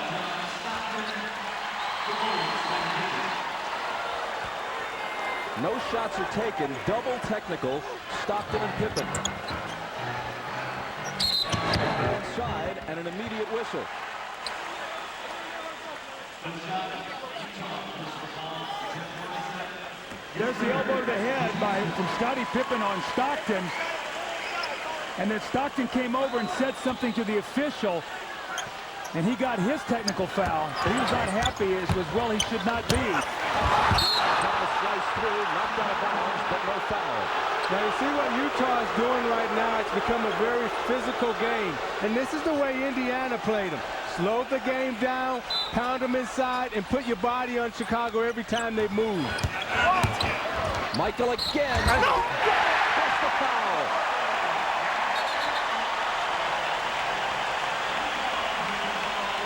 No shots are taken. Double technical, Stockton and Pippen. side and an immediate whistle. There's the elbow to the head from Scottie Pippen on Stockton. And then Stockton came over and said something to the official. And he got his technical foul. But he was not happy as well he should not be. Trying to slice through, knocked out of bounds, but no foul. Now you see what Utah is doing right now. It's become a very physical game. And this is the way Indiana played them. Slow the game down, pound them inside, and put your body on Chicago every time they move. Michael again. That's the foul.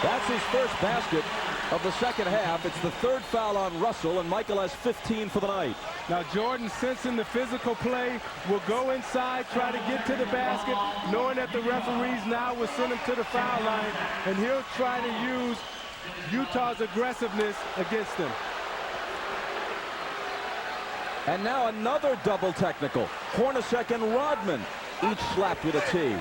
That's his first basket of the second half. It's the third foul on Russell, and Michael has 15 for the night. Now Jordan, sensing the physical play, will go inside, try to get to the basket, knowing that the referees now will send him to the foul line, and he'll try to use Utah's aggressiveness against them. And now another double technical. Hornacek and Rodman each slapped with a tee.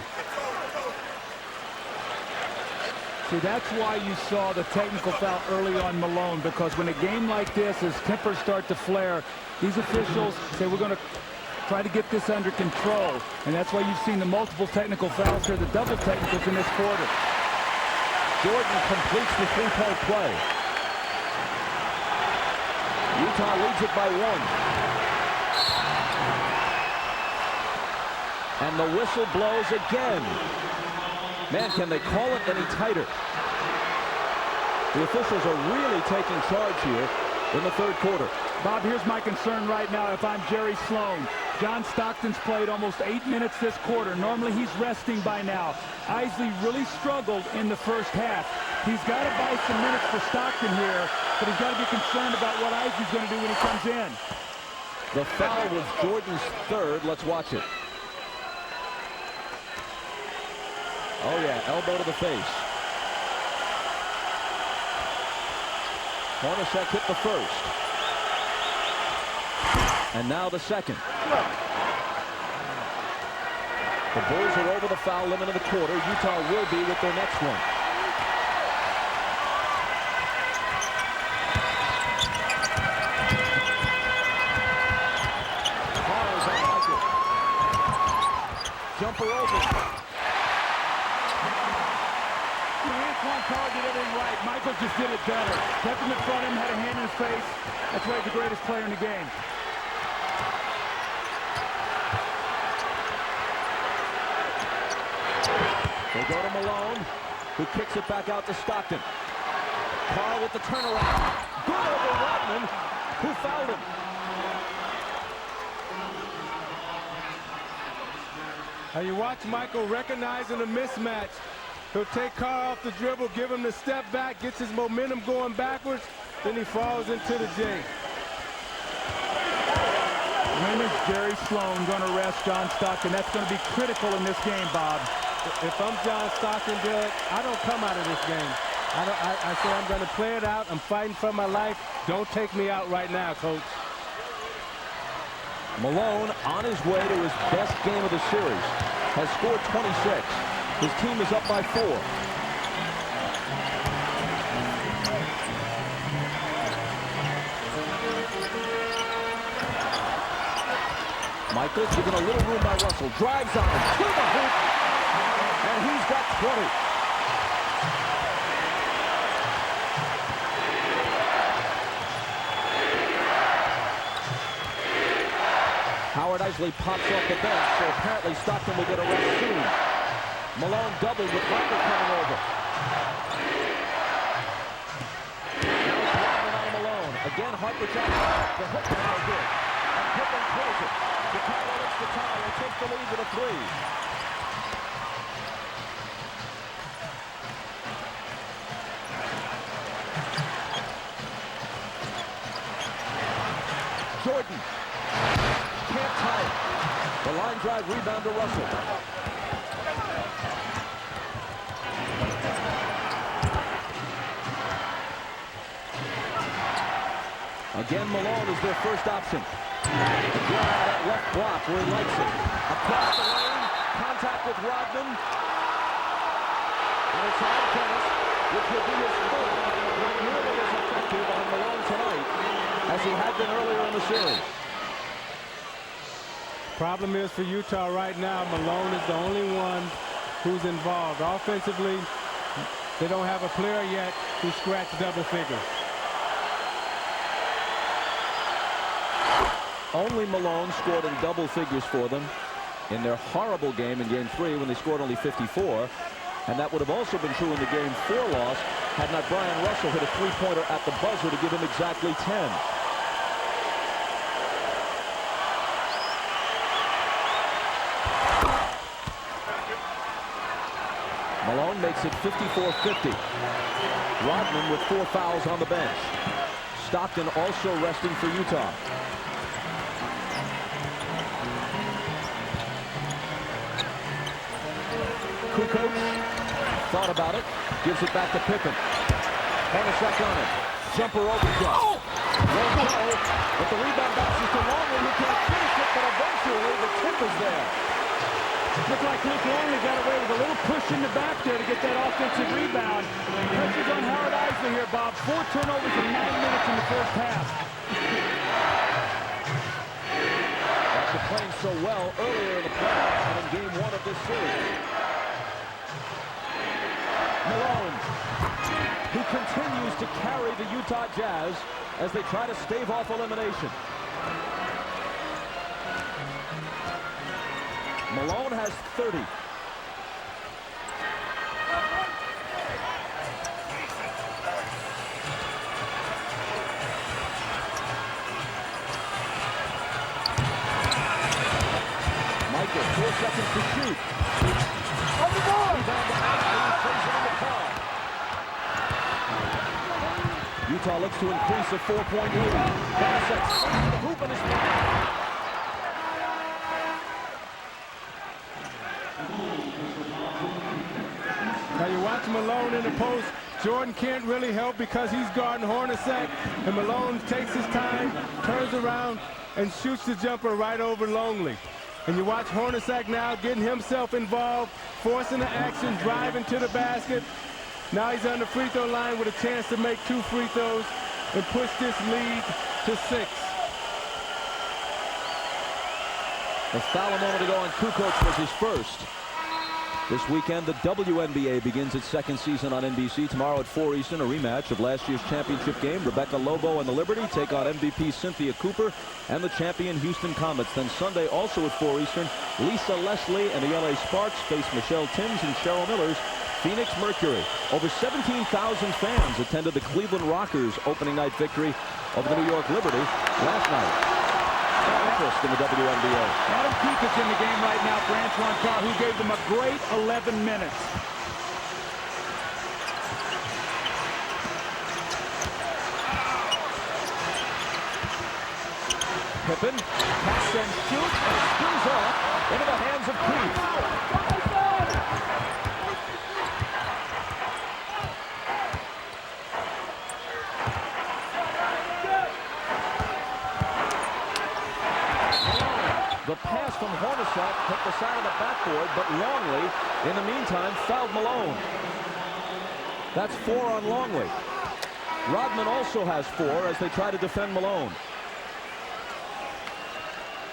See, that's why you saw the technical foul early on Malone, because when a game like this, as tempers start to flare, these officials say we're going to try to get this under control. And that's why you've seen the multiple technical fouls here, the double technicals in this quarter. Jordan completes the three-point play. Utah leads it by 1. And the whistle blows again. Man, can they call it any tighter? The officials are really taking charge here in the third quarter. Bob, here's my concern right now if I'm Jerry Sloan. John Stockton's played almost 8 minutes this quarter. Normally he's resting by now. Isley really struggled in the first half. He's got to buy some minutes for Stockton here, but he's got to be concerned about what Isley's going to do when he comes in. The foul was Jordan's third. Let's watch it. Oh, yeah, elbow to the face. Hornacek hit the first. And now the second. The Bulls are over the foul limit of the quarter. Utah will be with their next one. Fouls on Michael. Jumper over. Carr did everything right. Michael just did it better. Kept him in front of him, had a hand in his face. That's why he's the greatest player in the game. They go to Malone, who kicks it back out to Stockton. Carr with the turnaround. Good over Rodman, who fouled him. Now you watch Michael recognizing a mismatch. He'll take Carr off the dribble, give him the step back, gets his momentum going backwards, then he falls into the J. When is Jerry Sloan going to rest John Stockton? That's going to be critical in this game, Bob. If I'm John Stockton, Derek, I don't come out of this game. I say I'm going to play it out. I'm fighting for my life. Don't take me out right now, Coach. Malone, on his way to his best game of the series, has scored 26. His team is up by 4. Michael's given a little room by Russell. Drives on him to the hoop. And he's got 20. Howard Isley pops off the bench, so apparently Stockton will get a rest soon. Malone doubled with Harper coming over. Now it's Rodman on Malone. Again, Harper drops the hook is no good. And Pippen closes it. Chicago looks the tie and takes the lead with a 3. Jordan can't tie it. The line drive rebound to Russell. Again, Malone is their first option. Again, that left block where he likes it. Across the lane, contact with Rodman. And it's on Dennis, which will be his fourth, not nearly as effective on Malone tonight as he had been earlier in the series. Problem is for Utah right now, Malone is the only one who's involved. Offensively, they don't have a player yet who scratched double figures. Only Malone scored in double figures for them in their horrible game in Game 3 when they scored only 54. And that would have also been true in the Game 4 loss had not Brian Russell hit a three-pointer at the buzzer to give him exactly 10. Malone makes it 54-50. Rodman with 4 fouls on the bench. Stockton also resting for Utah. Kukoc thought about it, gives it back to Pippen. Hornacek on it. Jumper overjump. Won't go, but the rebound bounces to Longley, who can't finish it, but eventually the tip is there. Looked like Luke Longley got away with a little push in the back there to get that offensive rebound. Pressure's on Howard Eisley here, Bob. 4 turnovers in 9 minutes in the first half. After playing so well earlier in the playoffs and in Game 1 of this series. Malone, who continues to carry the Utah Jazz as they try to stave off elimination. Malone has 30. Michael, 4 seconds to shoot. On the ball! Utah looks to increase a 4-point lead. Hornacek swings the hoop and is fouled. Now you watch Malone in the post. Jordan can't really help because he's guarding Hornacek, and Malone takes his time, turns around, and shoots the jumper right over Longley. And you watch Hornacek now getting himself involved, forcing the action, driving to the basket. Now he's on the free throw line with a chance to make 2 free throws and push this lead to 6. A foul a moment ago on Kukoc was his first. This weekend, the WNBA begins its second season on NBC. Tomorrow at 4 Eastern, a rematch of last year's championship game. Rebecca Lobo and the Liberty take on MVP Cynthia Cooper and the champion Houston Comets. Then Sunday, also at 4 Eastern, Lisa Leslie and the LA Sparks face Michelle Timms and Cheryl Miller's Phoenix Mercury. Over 17,000 fans attended the Cleveland Rockers' opening night victory over the New York Liberty last night. Interest in the WNBA. Adam Kukoc in the game right now for Antoine Carr, who gave them a great 11 minutes. Pippen, pass and shoot, and it spins off into the hands of Keith. The pass from Hornacek hit the side of the backboard, but Longley, in the meantime, fouled Malone. That's 4 on Longley. Rodman also has 4 as they try to defend Malone.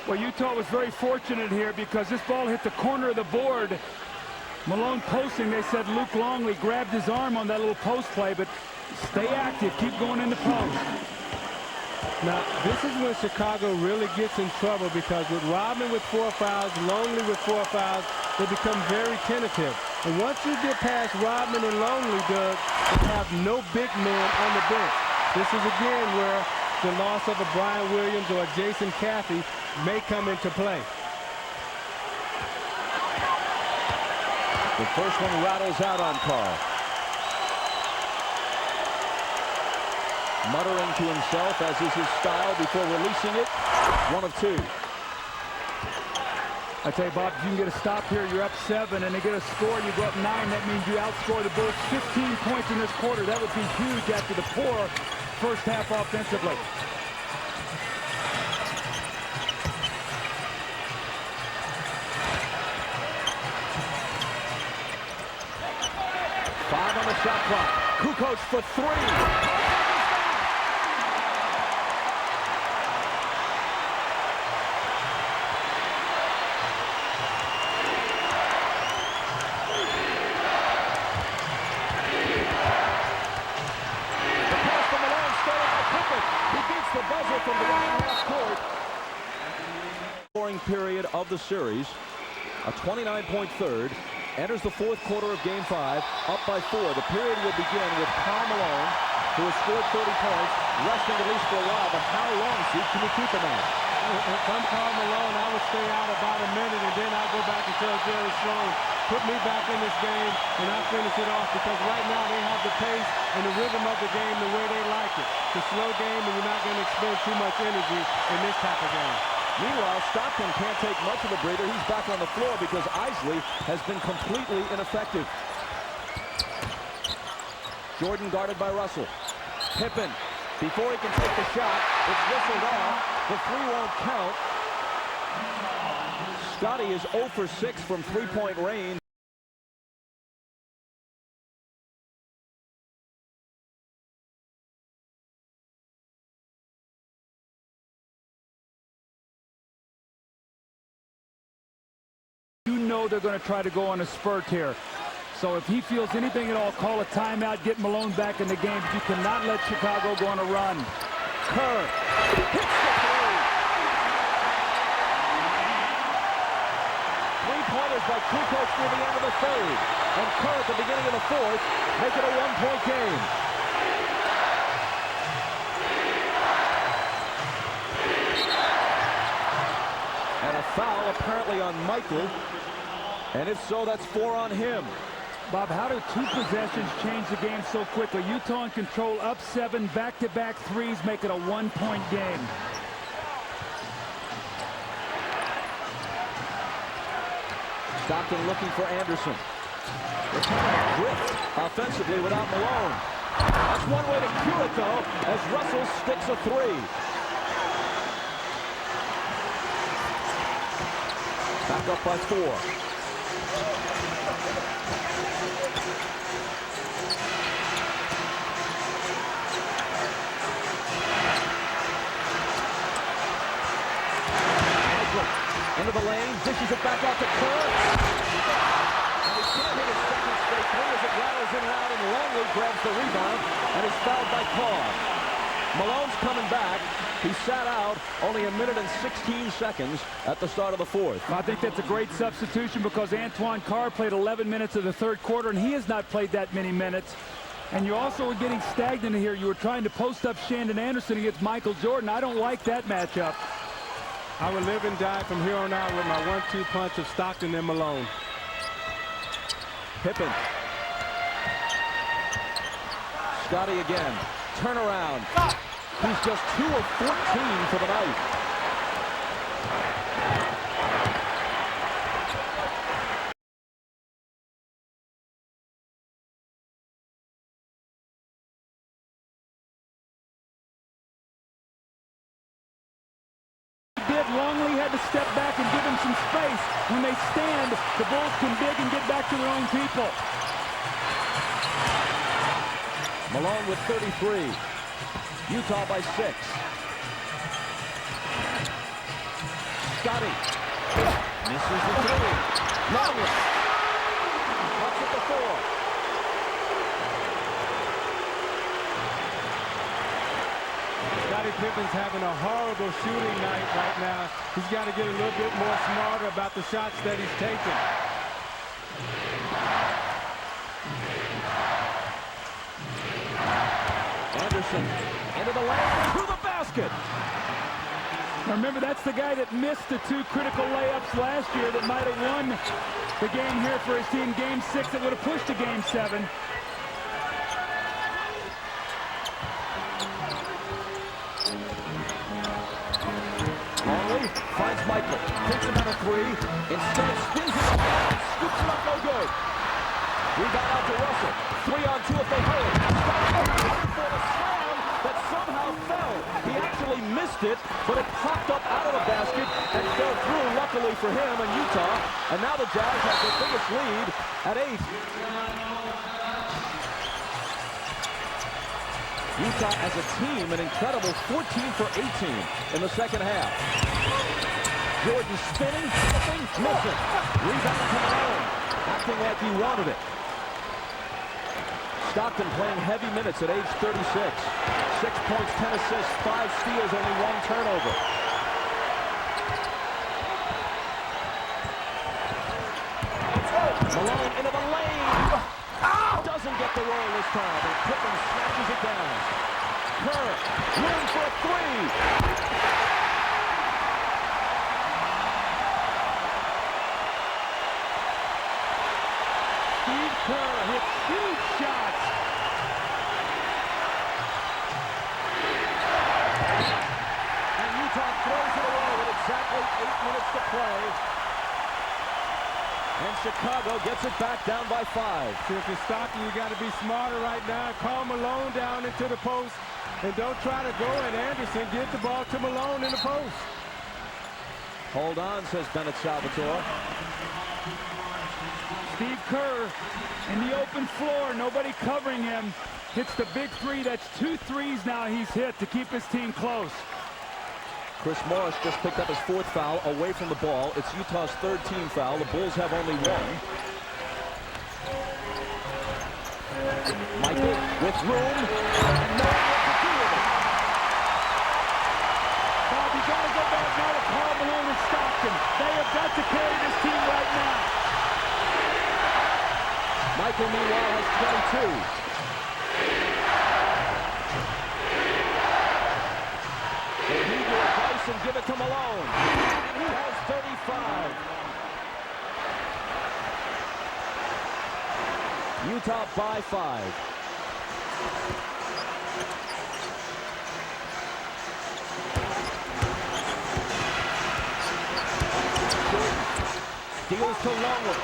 Well, Utah was very fortunate here because this ball hit the corner of the board. Malone posting, they said Luke Longley grabbed his arm on that little post play, but stay active, keep going in the post. Now, this is when Chicago really gets in trouble because with Rodman with 4 fouls, Longley with 4 fouls, they become very tentative. And once you get past Rodman and Longley, Doug, you have no big man on the bench. This is again where the loss of a Brian Williams or a Jason Caffey may come into play. The first one rattles out on Carr. Muttering to himself, as is his style, before releasing it. 1 of 2. I tell you, Bob, if you can get a stop here, you're up 7, and they get a score, you go up 9. That means you outscore the Bulls 15 points in this quarter. That would be huge after the poor first half offensively. shot clock. Kukoc for three. The buzzer from beyond half court. Scoring period of the series. A 29-point third. Enters the fourth quarter of Game 5. Up by 4. The period will begin with Malone, who has scored 30 points, resting at least for a while. But how long, Steve, can you keep him out? If I'm Malone, I would stay out about a minute, and then I'll go back and tell Jerry Sloan, put me back in this game, and I'll finish it off, because right now they have the pace and the rhythm of the game the way they like it. It's a slow game, and you're not going to expend too much energy in this type of game. Meanwhile, Stockton can't take much of a breather. He's back on the floor because Isley has been completely ineffective. Jordan guarded by Russell. Pippen, before he can take the shot, it's whistled off. The three won't count. Scotty is 0 for 6 from three-point range. You know they're going to try to go on a spurt here. So if he feels anything at all, call a timeout, get Malone back in the game. But you cannot let Chicago go on a run. Kerr hits the three. Three-pointers by Kukoc near the end of the third. And Kerr at the beginning of the fourth make it a one-point game. And a foul apparently on Michael. And if so, that's 4 on him. Bob, how do two possessions change the game so quickly? Utah in control, up 7, back-to-back threes, make it a one-point game. Stockton looking for Anderson. It's a drift offensively without Malone. That's one way to cue it, though, as Russell sticks a three. Back up by 4. Into the lane, dishes it back out to Kerr. And he can't hit his second straight three as it rattles in and out, and Longley grabs the rebound and is fouled by Carr. Malone's coming back. He sat out only a minute and 16 seconds at the start of the fourth. I think that's a great substitution because Antoine Carr played 11 minutes of the third quarter, and he has not played that many minutes. And you also were getting stagnant here. You were trying to post up Shandon Anderson against Michael Jordan. I don't like that matchup. I would live and die from here on out with my 1-2 punch of Stockton and Malone. Pippen. Scotty again. Turnaround. He's just 2 of 14 for the night. Longley had to step back and give him some space. When they stand, the Bulls can dig and get back to their own people. Malone with 33. Utah by 6. Scotty misses the three. Longley cuts at the 4. Scottie Pippen's having a horrible shooting night right now. He's got to get a little bit more smarter about the shots that he's taking. Anderson into the lane, to the basket. Now remember, that's the guy that missed the 2 critical layups last year that might have won the game here for his team. Game 6 that would have pushed to Game 7. Longley finds Michael, takes him out of 3, instead spins it up and scoops it up, no good. Rebound out to Russell, 3 on 2 if they hurry. Scotty for the slam that somehow fell. He actually missed it, but it popped up out of the basket and fell through, luckily for him and Utah. And now the Jazz have their biggest lead at 8. Utah as a team, an incredible 14 for 18 in the second half. Jordan spinning, flipping, missing. Rebound to Malone, acting like he wanted it. Stockton playing heavy minutes at age 36. 6 points, 10 assists, 5 steals, only 1 turnover. Malone into the lane. Doesn't get the roll this time, and Pippen snatches it down. Kerr, room for a three. Steve Kerr hits huge shots. And Utah throws it away with exactly 8 minutes to play. And Chicago gets it back down by 5. So if you're Stockton, you got to be smarter right now. Call Malone down into the post, and don't try to go at Anderson. Get the ball to Malone in the post. Hold on, says Bennett Salvatore. Steve Kerr in the open floor, nobody covering him. Hits the big three. That's 2 threes now he's hit to keep his team close. Chris Morris just picked up his 4th foul away from the ball. It's Utah's 3rd team foul. The Bulls have only 1. Michael with room. And no one what to do with it. Bob, you got to go back now to Karl Malone and Stockton. They have got to carry this team right now. Michael, meanwhile, has 22. They heed your advice and give it to Malone. And he has 35. Utah by 5. Steals to Longwood.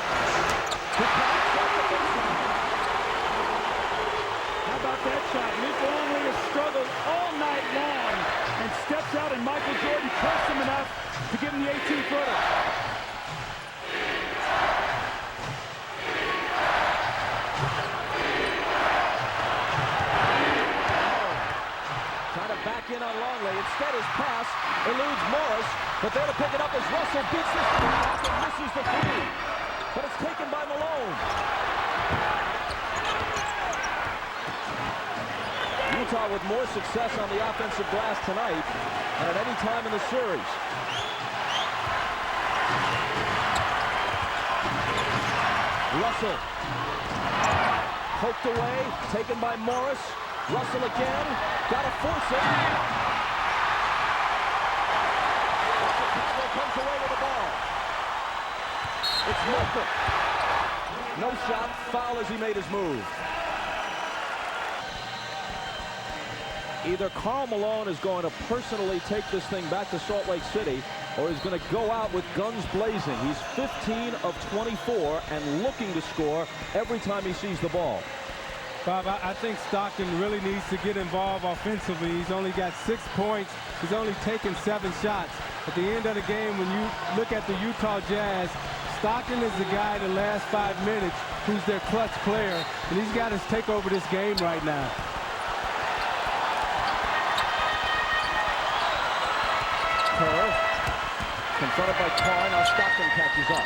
How about that shot? Luke Longley has struggled all night long and steps out, and Michael Jordan trusts him enough to give him the 18-footer. Trying to back in on Longley. Instead, his pass eludes Morris, but there to pick it up is Russell. Beats this back and misses the three. But it's taken by Malone. Utah with more success on the offensive glass tonight than at any time in the series. Russell. Poked away, taken by Morris. Russell again. Gotta force it. Chicago comes away with the ball. It's Michael. No shot, foul as he made his move. Either Karl Malone is going to personally take this thing back to Salt Lake City, or he's going to go out with guns blazing. He's 15 of 24 and looking to score every time he sees the ball. Bob, I think Stockton really needs to get involved offensively. He's only got 6 points. He's only taken 7 shots. At the end of the game, when you look at the Utah Jazz, Stockton is the guy the last 5 minutes who's their clutch player, and he's got to take over this game right now. Kerr, confronted by Carr, now Stockton catches up.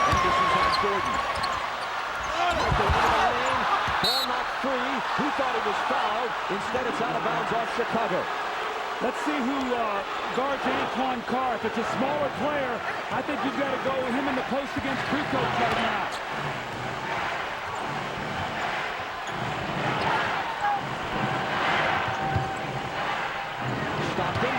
Anderson's on Jordan. Michael into the lane, ball not free. He thought he was fouled. Instead, it's out of bounds off Chicago. Let's see who guards Antoine Carr. If it's a smaller player, I think you've got to go with him in the post against Kukoc right now. Stockton.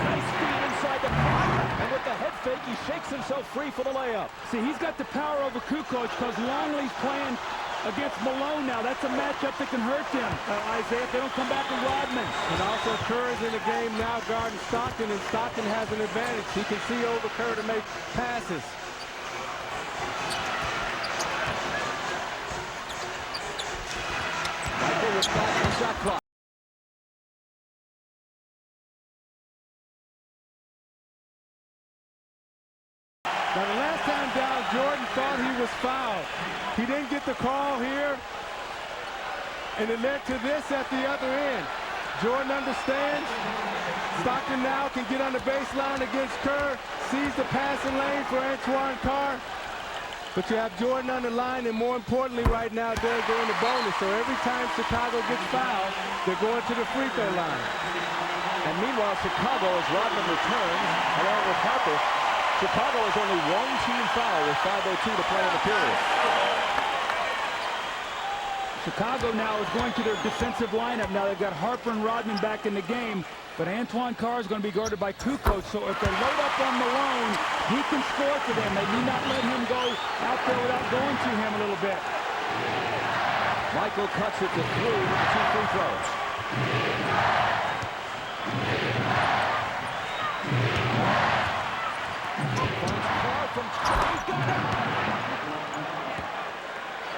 Nice feed inside the pack. And with the head fake, he shakes himself free for the layup. See, he's got the power over Kukoc because Longley's playing against Malone now. That's a matchup that can hurt them, Isaiah, if they don't come back with Rodman. And also Kerr is in the game now guarding Stockton, and Stockton has an advantage. He can see over Kerr to make passes. Michael with back on the shot clock. Now, the last time down, Jordan thought he was fouled. He didn't get the call here, and it led to this at the other end. Jordan understands. Stockton now can get on the baseline against Kerr, sees the passing lane for Antoine Carr. But you have Jordan on the line, and more importantly right now, they're going to bonus. So every time Chicago gets fouled, they're going to the free throw line. And meanwhile, Chicago, as Rodman returns, along with Harper, Chicago has only one team foul with 5:02 to play in the period. Chicago now is going to their defensive lineup. Now they've got Harper and Rodman back in the game, but Antoine Carr is going to be guarded by Kukoc. So if they load up on Malone, he can score for them. They need not let him go out there without going to him a little bit. Michael cuts it to 3 with the 2 free throws. Finds Carr from 20. Got it!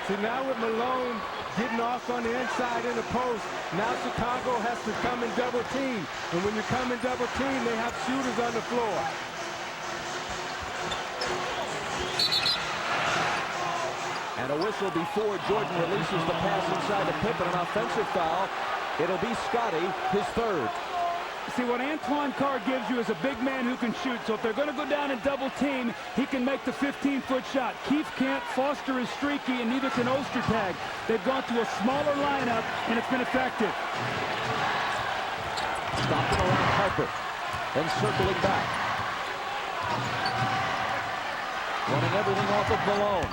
See, now with Malone getting off on the inside in the post, now Chicago has to come and double team. And when you come and double team, they have shooters on the floor. And a whistle before Jordan releases the pass inside to Pippen, an offensive foul. It'll be Scotty, his third. See, what Antoine Carr gives you is a big man who can shoot. So if they're going to go down and double team, he can make the 15-foot shot. Keith can't. Foster is streaky, and neither can Ostertag. They've gone to a smaller lineup, and it's been effective. Stopping around Harper, then circling back. Running everything off of Malone.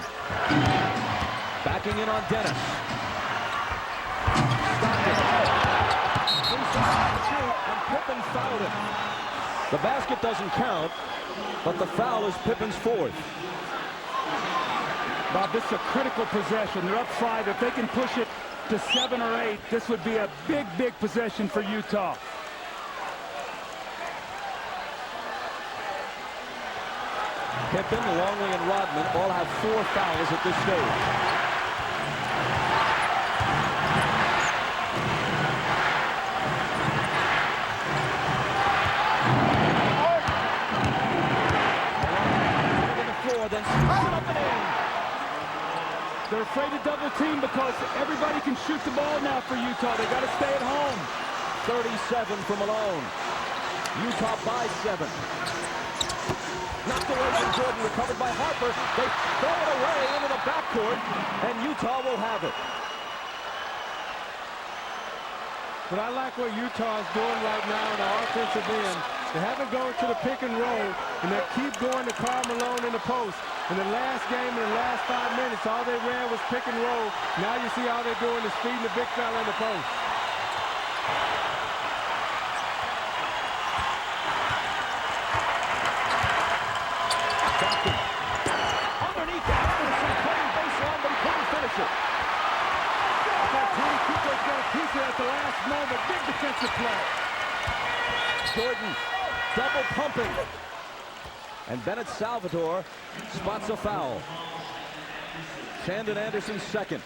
Backing in on Dennis. And Pippen fouled him. The basket doesn't count, but the foul is Pippen's fourth. Bob, this is a critical possession. They're up 5. If they can push it to 7 or 8, this would be a big, big possession for Utah. Pippen, Longley, and Rodman all have 4 fouls at this stage. Then sticks it up and in. They're afraid to double team because everybody can shoot the ball now for Utah. They got to stay at home. 37 for Malone. Utah by 7. Knocked away from Jordan, recovered by Harper. They throw it away into the backcourt, and Utah will have it. But I like what Utah is doing right now in the offensive end. They haven't gone to the pick and roll, and they keep going to Karl Malone in the post. In the last game, in the last 5 minutes, all they ran was pick and roll. Now you see all they're doing is feeding the big fella in the post. Stockton. Underneath the Anderson, cutting baseline, but he couldn't finish it. Kukoc got a piece of it at the last moment. Big defensive play. Jordan double pumping. And Bennett Salvador spots a foul. Shandon Anderson's second.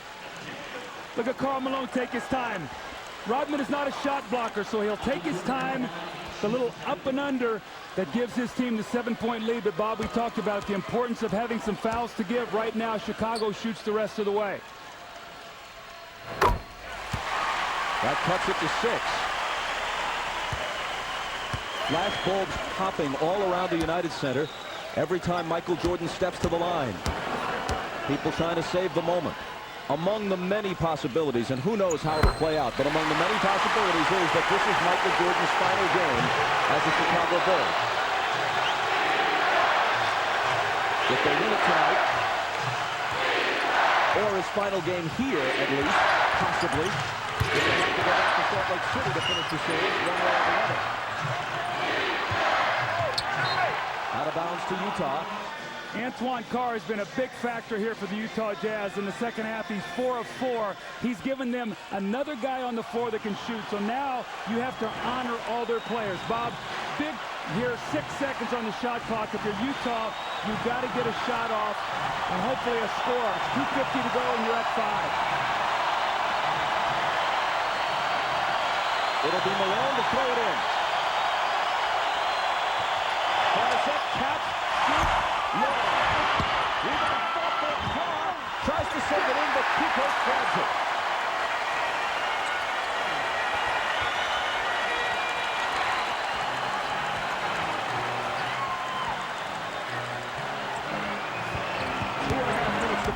Look at Karl Malone take his time. Rodman is not a shot blocker, so he'll take his time. The little up and under that gives his team the 7-point lead. But Bob, we talked about the importance of having some fouls to give. Right now, Chicago shoots the rest of the way. That cuts it to 6. Flash bulbs popping all around the United Center every time Michael Jordan steps to the line. People trying to save the moment. Among the many possibilities, and who knows how it'll play out, but among the many possibilities is that this is Michael Jordan's final game as a Chicago Bull. If they win it tonight, or his final game here, at least, possibly, if they have to go back to Salt Lake City to finish the series, one way or the other. Out of bounds to Utah. Antoine Carr has been a big factor here for the Utah Jazz. In the second half, he's 4 of 4. He's given them another guy on the floor that can shoot. So now you have to honor all their players. Bob, big here, 6 seconds on the shot clock. If you're Utah, you've got to get a shot off and hopefully a score. It's 2:50 to go and you're at 5. It'll be Malone to throw it in. Set, catch, shoot, no.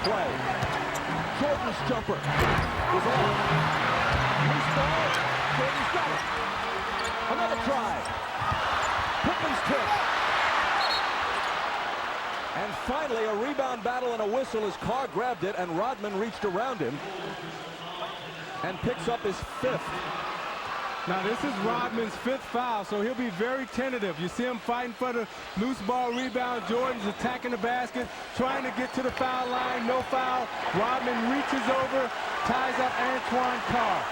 play. Jordan's jumper is off. Loose ball. Jordan's got it. Another try. Pippen's tip. And finally, a rebound battle and a whistle as Carr grabbed it, and Rodman reached around him and picks up his 5th. Now, this is Rodman's 5th foul, so he'll be very tentative. You see him fighting for the loose ball rebound. Jordan's attacking the basket, trying to get to the foul line. No foul. Rodman reaches over, ties up Antoine Carr.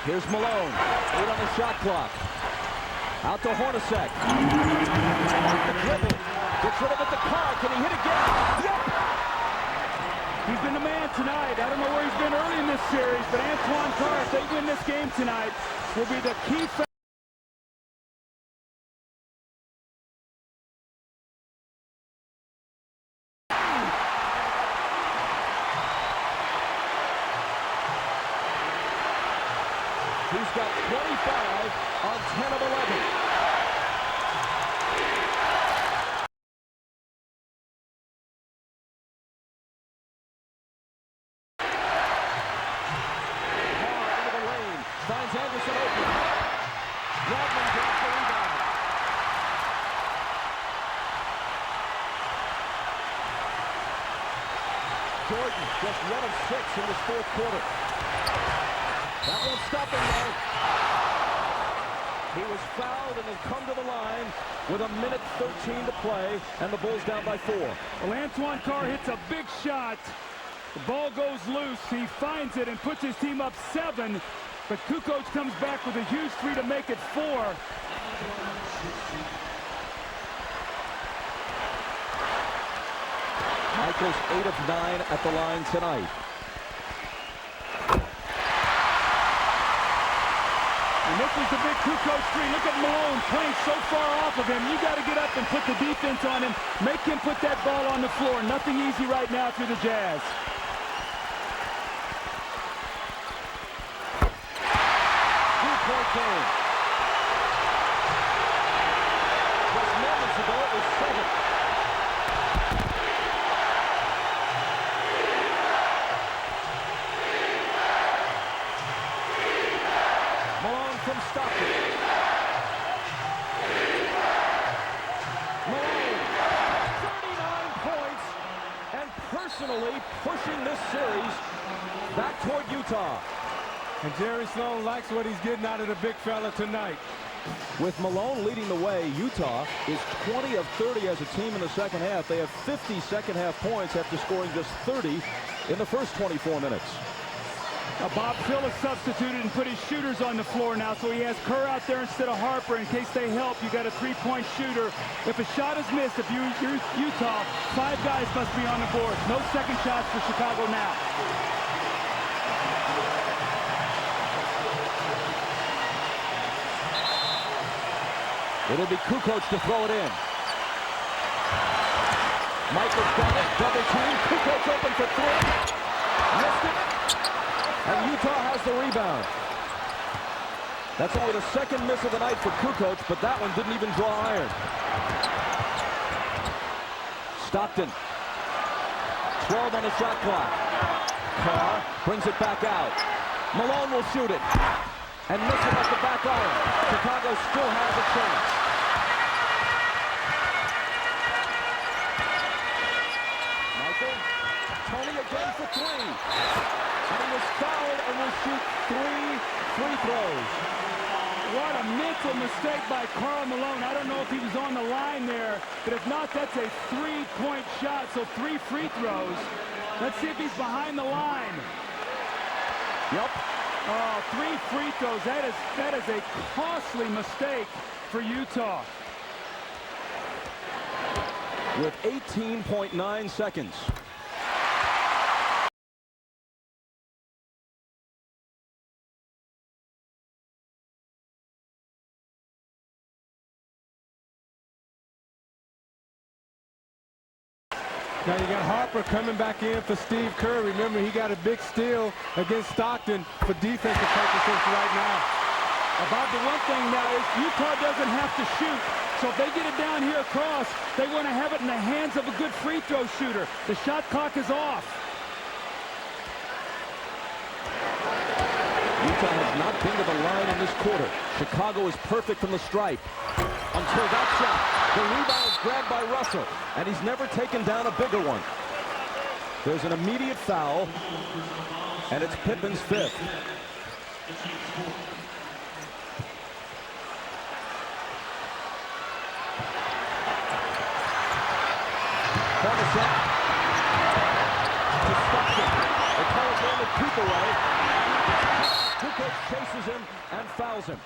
Here's Malone, 8 on the shot clock. Out to Hornacek. The dribble. Gets rid of it to Carr. Can he hit again? Yep! He's been the man tonight. I don't know where he's been early in this series, but Antoine Carr, if they win this game tonight, will be the key factor. He's got 25 on 10 of 11. Finds Anderson open. Rodman gets the rebound. Jordan just 1 of 6 in this 4th quarter. That won't stop him though. He was fouled and has come to the line with 1:13 to play, and the Bulls down by 4. Well, Antoine Carr hits a big shot. The ball goes loose. He finds it and puts his team up 7. But Kukoc comes back with a huge 3 to make it 4. Michael's 8 of 9 at the line tonight. And this is the big Kukoc 3. Look at Malone playing so far off of him. You got to get up and put the defense on him. Make him put that ball on the floor. Nothing easy right now if you're the Jazz. Game. Just moments ago, it was 7. Malone from Stockton. Malone, 39 points, and personally pushing this series back toward Utah. And Jerry Sloan likes what he's getting out of the big fella tonight. With Malone leading the way, Utah is 20 of 30 as a team in the second half. They have 50 second half points after scoring just 30 in the first 24 minutes. Now Bob Phil is substituted and put his shooters on the floor now, so he has Kerr out there instead of Harper in case they help. You got a 3-point shooter. If a shot is missed, if you're Utah, 5 guys must be on the board. No second shots for Chicago now. It'll be Kukoc to throw it in. Michael's got it. Double team. Kukoc open for 3. Missed it. And Utah has the rebound. That's only the 2nd miss of the night for Kukoc, but that one didn't even draw iron. Stockton. 12 on the shot clock. Carr brings it back out. Malone will shoot it. And miss it at the back iron. Chicago still has a chance. Michael, Tony again for 3. And he was fouled and will shoot 3 free throws. What a mental mistake by Karl Malone. I don't know if he was on the line there, but if not, that's a 3-point shot, so 3 free throws. Let's see if he's behind the line. Yep. Oh, 3 free throws. That is a costly mistake for Utah. With 18.9 seconds. Now you got Harper coming back in for Steve Kerr. Remember, he got a big steal against Stockton for defensive purposes right now. About the one thing now is Utah doesn't have to shoot. So if they get it down here across, they want to have it in the hands of a good free throw shooter. The shot clock is off. Utah has not been to the line in this quarter. Chicago is perfect from the stripe until that shot. The rebound is grabbed by Russell, and he's never taken down a bigger one. There's an immediate foul, and it's Pippen's fifth. They call it down with Cooper away. Kukoc chases him and fouls him.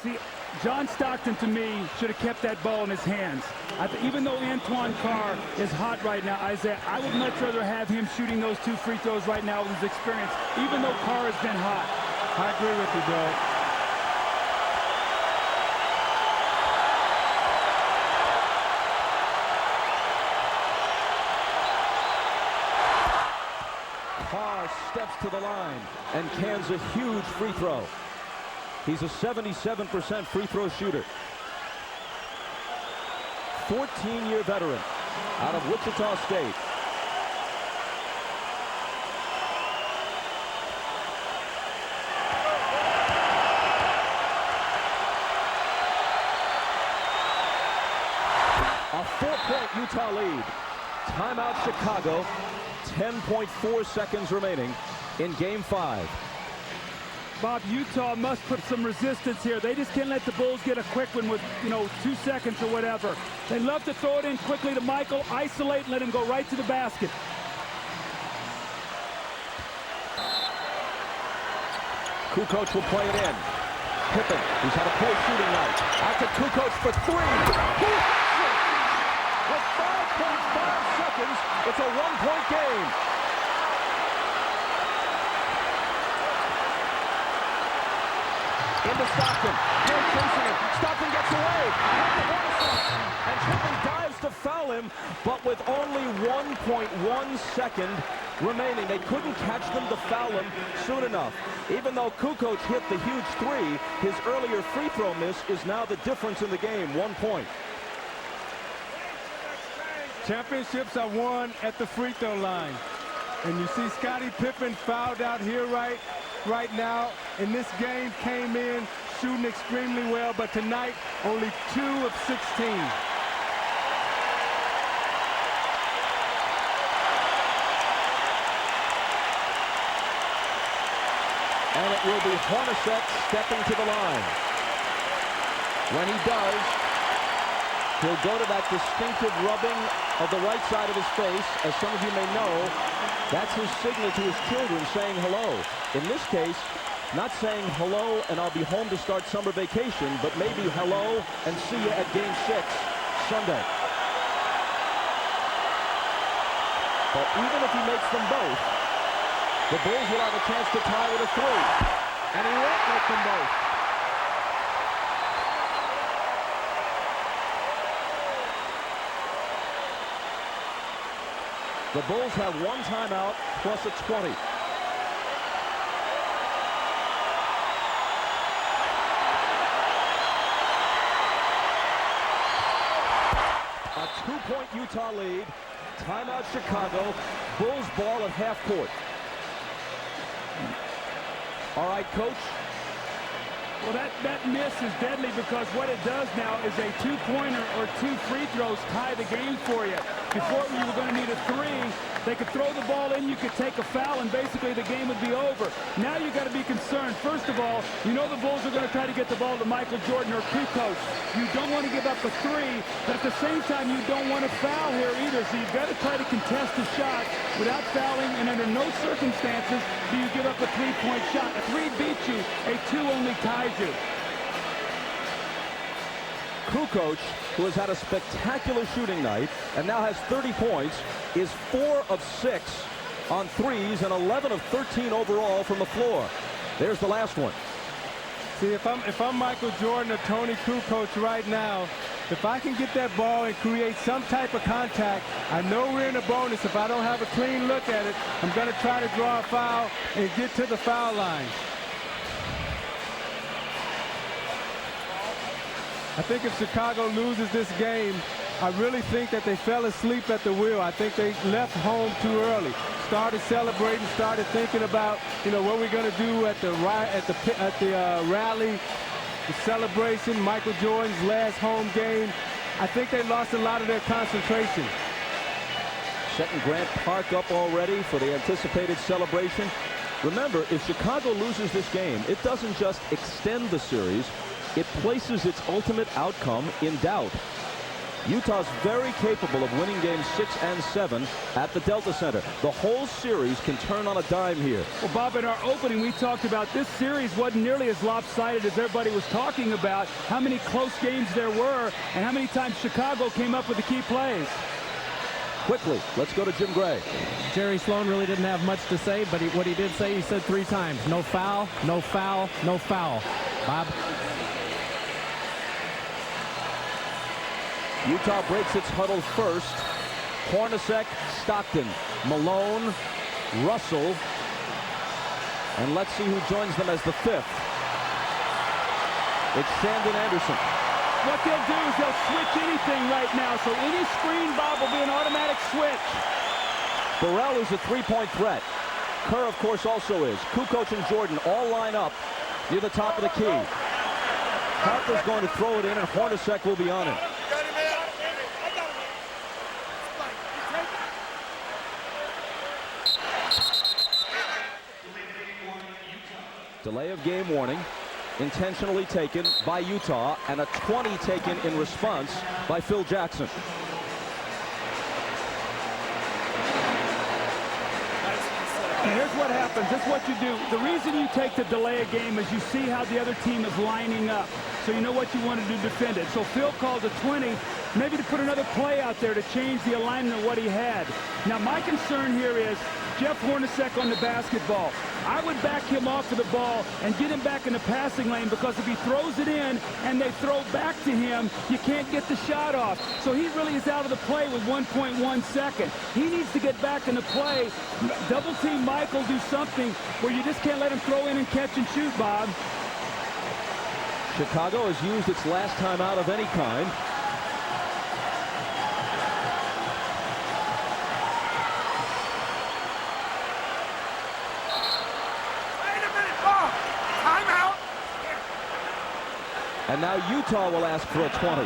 See, John Stockton, to me, should have kept that ball in his hands. Even though Antoine Carr is hot right now, Isaiah, I would much rather have him shooting those 2 free throws right now with his experience, even though Carr has been hot. I agree with you, Doug. Carr steps to the line and cans a huge free throw. He's a 77% free throw shooter. 14-year veteran out of Wichita State. A 4-point Utah lead. Timeout Chicago. 10.4 seconds remaining in Game 5. Bob, Utah must put some resistance here. They just can't let the Bulls get a quick one with, 2 seconds or whatever. They love to throw it in quickly to Michael, isolate, and let him go right to the basket. Kukoc will play it in. Pippen, who's had a poor shooting night. Out to Kukoc for 3. With 5.5 seconds, it's a 1-point game. Into Stockton. They're chasing him. Stockton gets away. And Pippen dives to foul him, but with only 1.1 second remaining. They couldn't catch them to foul him soon enough. Even though Kukoc hit the huge 3, his earlier free throw miss is now the difference in the game. 1 point. Championships are won at the free throw line. And you see Scottie Pippen fouled out here right now. And this game came in shooting extremely well, but tonight only 2 of 16. And it will be Hornacek stepping to the line. When he does, he'll go to that distinctive rubbing of the right side of his face. As some of you may know, that's his signal to his children saying hello. In this case, not saying hello and I'll be home to start summer vacation, but maybe hello and see you at Game 6 Sunday. But even if he makes them both, the Bulls will have a chance to tie with a 3. And he won't make them both. The Bulls have 1 timeout plus a 20. A 2-point Utah lead. Timeout Chicago. Bulls ball at half court. All right, Coach. Well, that miss is deadly because what it does now is a 2-pointer or 2 free throws tie the game for you. Before you were going to need a 3, they could throw the ball in, you could take a foul, and basically the game would be over. Now you got to be concerned. First of all, you know the Bulls are going to try to get the ball to Michael Jordan or Kukoc. You don't want to give up a 3, but at the same time, you don't want to foul here either. So you've got to try to contest the shot without fouling, and under no circumstances do you give up a 3-point shot. A 3 beats you, a 2 only ties you. Kukoc, who has had a spectacular shooting night and now has 30 points, is 4 of 6 on threes and 11 of 13 overall from the floor. There's the last one. See, if I'm Michael Jordan or Tony Kukoc right now, if I can get that ball and create some type of contact, I know we're in a bonus. If I don't have a clean look at it, I'm going to try to draw a foul and get to the foul line. I think if Chicago loses this game, I really think that they fell asleep at the wheel. I think they left home too early. Started celebrating, started thinking about, what we're going to do at the rally, the celebration, Michael Jordan's last home game. I think they lost a lot of their concentration. Setting Grant Park up already for the anticipated celebration. Remember, if Chicago loses this game, it doesn't just extend the series, it places its ultimate outcome in doubt. Utah's very capable of winning games 6 and 7 at the Delta Center. The whole series can turn on a dime here. Well, Bob, in our opening, we talked about this series wasn't nearly as lopsided as everybody was talking about, how many close games there were, and how many times Chicago came up with the key plays. Quickly, let's go to Jim Gray. Jerry Sloan really didn't have much to say, but what he did say, he said 3 times. No foul, no foul, no foul. Bob? Utah breaks its huddle first. Hornacek, Stockton, Malone, Russell, and let's see who joins them as the 5th. It's Shandon Anderson. What they'll do is they'll switch anything right now, so any screen, Bob, will be an automatic switch. Burrell is a 3-point threat. Kerr, of course, also is. Kukoc and Jordan all line up near the top of the key. Harper's going to throw it in, and Hornacek will be on it. Delay of game warning intentionally taken by Utah, and a 20 taken in response by Phil Jackson. Here's what happens. This is what you do. The reason you take the delay of game is you see how the other team is lining up. So you know what you want to do, defend it. So Phil called a 20, maybe to put another play out there to change the alignment of what he had. Now, my concern here is Jeff Hornacek on the basketball. I would back him off of the ball and get him back in the passing lane, because if he throws it in and they throw back to him, you can't get the shot off. So he really is out of the play with 1.1 second. He needs to get back in the play. Double team Michael, do something where you just can't let him throw in and catch and shoot, Bob. Chicago has used its last time out of any kind. And now Utah will ask for a 20.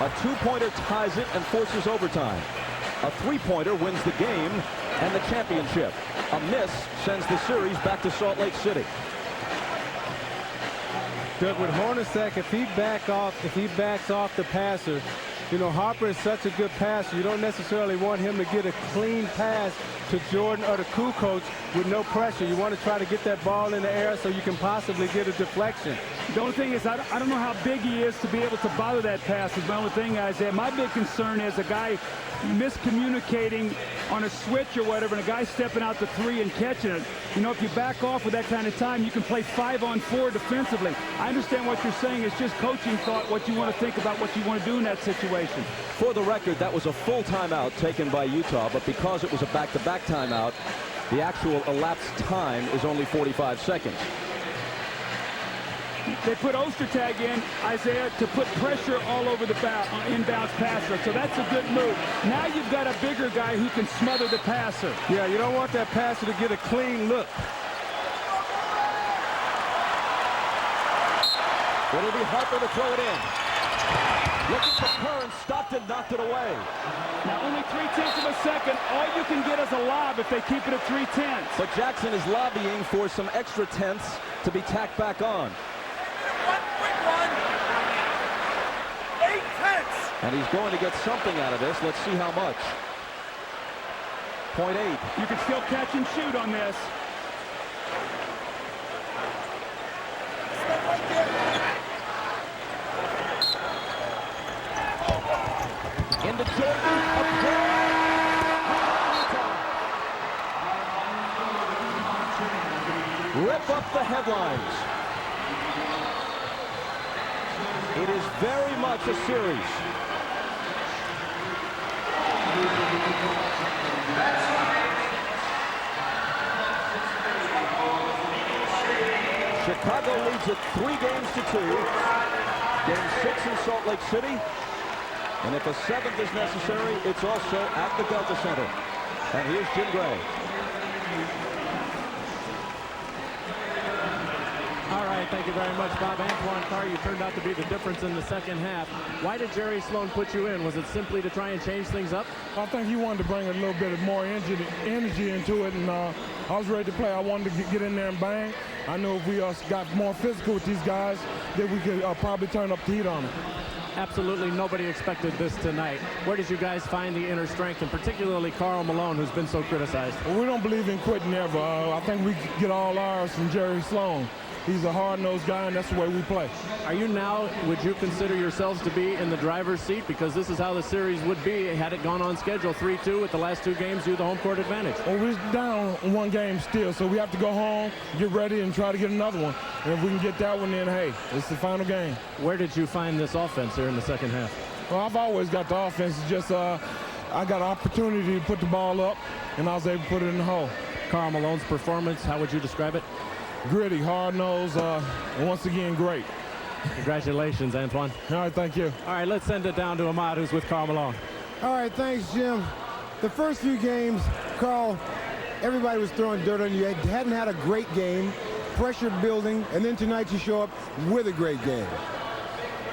A 2-pointer ties it and forces overtime. A 3-pointer wins the game and the championship. A miss sends the series back to Salt Lake City. Doug, with Hornacek, if he backs off the passer, Harper is such a good passer. You don't necessarily want him to get a clean pass to Jordan or to Kukoc with no pressure. You want to try to get that ball in the air so you can possibly get a deflection. The only thing is, I don't know how big he is to be able to bother that pass. Is the only thing, Isaiah. My big concern is a guy miscommunicating on a switch or whatever, and a guy stepping out the 3 and catching it. If you back off with that kind of time, you can play 5-on-4 defensively. I understand what you're saying. It's just coaching thought, what you want to think about, what you want to do in that situation. For the record, that was a full timeout taken by Utah, but because it was a back-to-back timeout, the actual elapsed time is only 45 seconds. They put Ostertag in, Isaiah, to put pressure all over the inbounds passer. So that's a good move. Now you've got a bigger guy who can smother the passer. Yeah, you don't want that passer to get a clean look. It'll be Harper to throw it in. Looking for Kerr, and Stockton knocked it away. Now only 3/10 of a second. All you can get is a lob if they keep it at 3/10. But Jackson is lobbying for some extra tenths to be tacked back on. 8/10. And he's going to get something out of this. Let's see how much. 0.8. You can still catch and shoot on this. Into Jordan. Rip up the headlines. It is very much a series. Chicago leads it 3-2. Game 6 in Salt Lake City. And if a 7th is necessary, it's also at the Delta Center. And here's Jim Gray. All right, thank you very much, Bob. Antoine Carr, you turned out to be the difference in the second half. Why did Jerry Sloan put you in? Was it simply to try and change things up? I think he wanted to bring a little bit of more energy into it, and I was ready to play. I wanted to get in there and bang. I knew if we got more physical with these guys, that we could probably turn up the heat on them. Absolutely nobody expected this tonight. Where did you guys find the inner strength, and particularly Karl Malone, who's been so criticized? Well, we don't believe in quitting ever. I think we get all ours from Jerry Sloan. He's a hard-nosed guy, and that's the way we play. Are you now, would you consider yourselves to be in the driver's seat? Because this is how the series would be had it gone on schedule 3-2 with the last 2 games, you the home court advantage. Well, we're down 1 game still, so we have to go home, get ready, and try to get another one. And if we can get that one, then, hey, it's the final game. Where did you find this offense here in the second half? Well, I've always got the offense. It's just I got an opportunity to put the ball up, and I was able to put it in the hole. Karl Malone's performance, how would you describe it? Gritty, hard-nosed, and once again, great. Congratulations, Antoine. All right, thank you. All right, let's send it down to Ahmad, who's with Karl Malone. All right, thanks, Jim. The first few games, Karl, everybody was throwing dirt on you. You hadn't had a great game, pressure building, and then tonight you show up with a great game.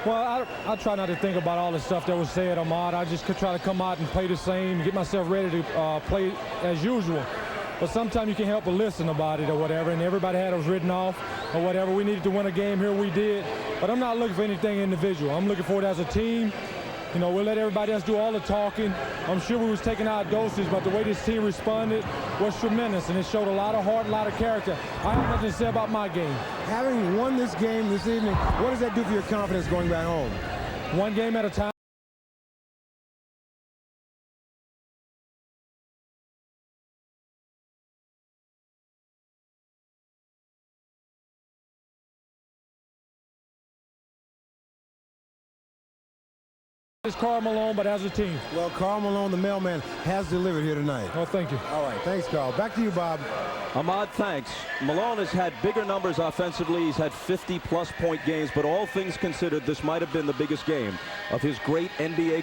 Well, I try not to think about all the stuff that was said, Ahmad. I just could try to come out and play the same, get myself ready to play as usual. But sometimes you can't help but listen about it or whatever, and everybody had us written off or whatever. We needed to win a game here, we did. But I'm not looking for anything individual. I'm looking for it as a team. You know, we'll let everybody else do all the talking. I'm sure we was taking our doses, but the way this team responded was tremendous, and it showed a lot of heart, a lot of character. I have nothing to say about my game. Having won this game this evening, what does that do for your confidence going back home? 1 game at a time. It's Karl Malone, but as a team. Well, Karl Malone, the mailman, has delivered here tonight. Oh, thank you. All right, thanks, Karl. Back to you, Bob. Ahmad, thanks. Malone has had bigger numbers offensively. He's had 50-plus point games, but all things considered, this might have been the biggest game of his great NBA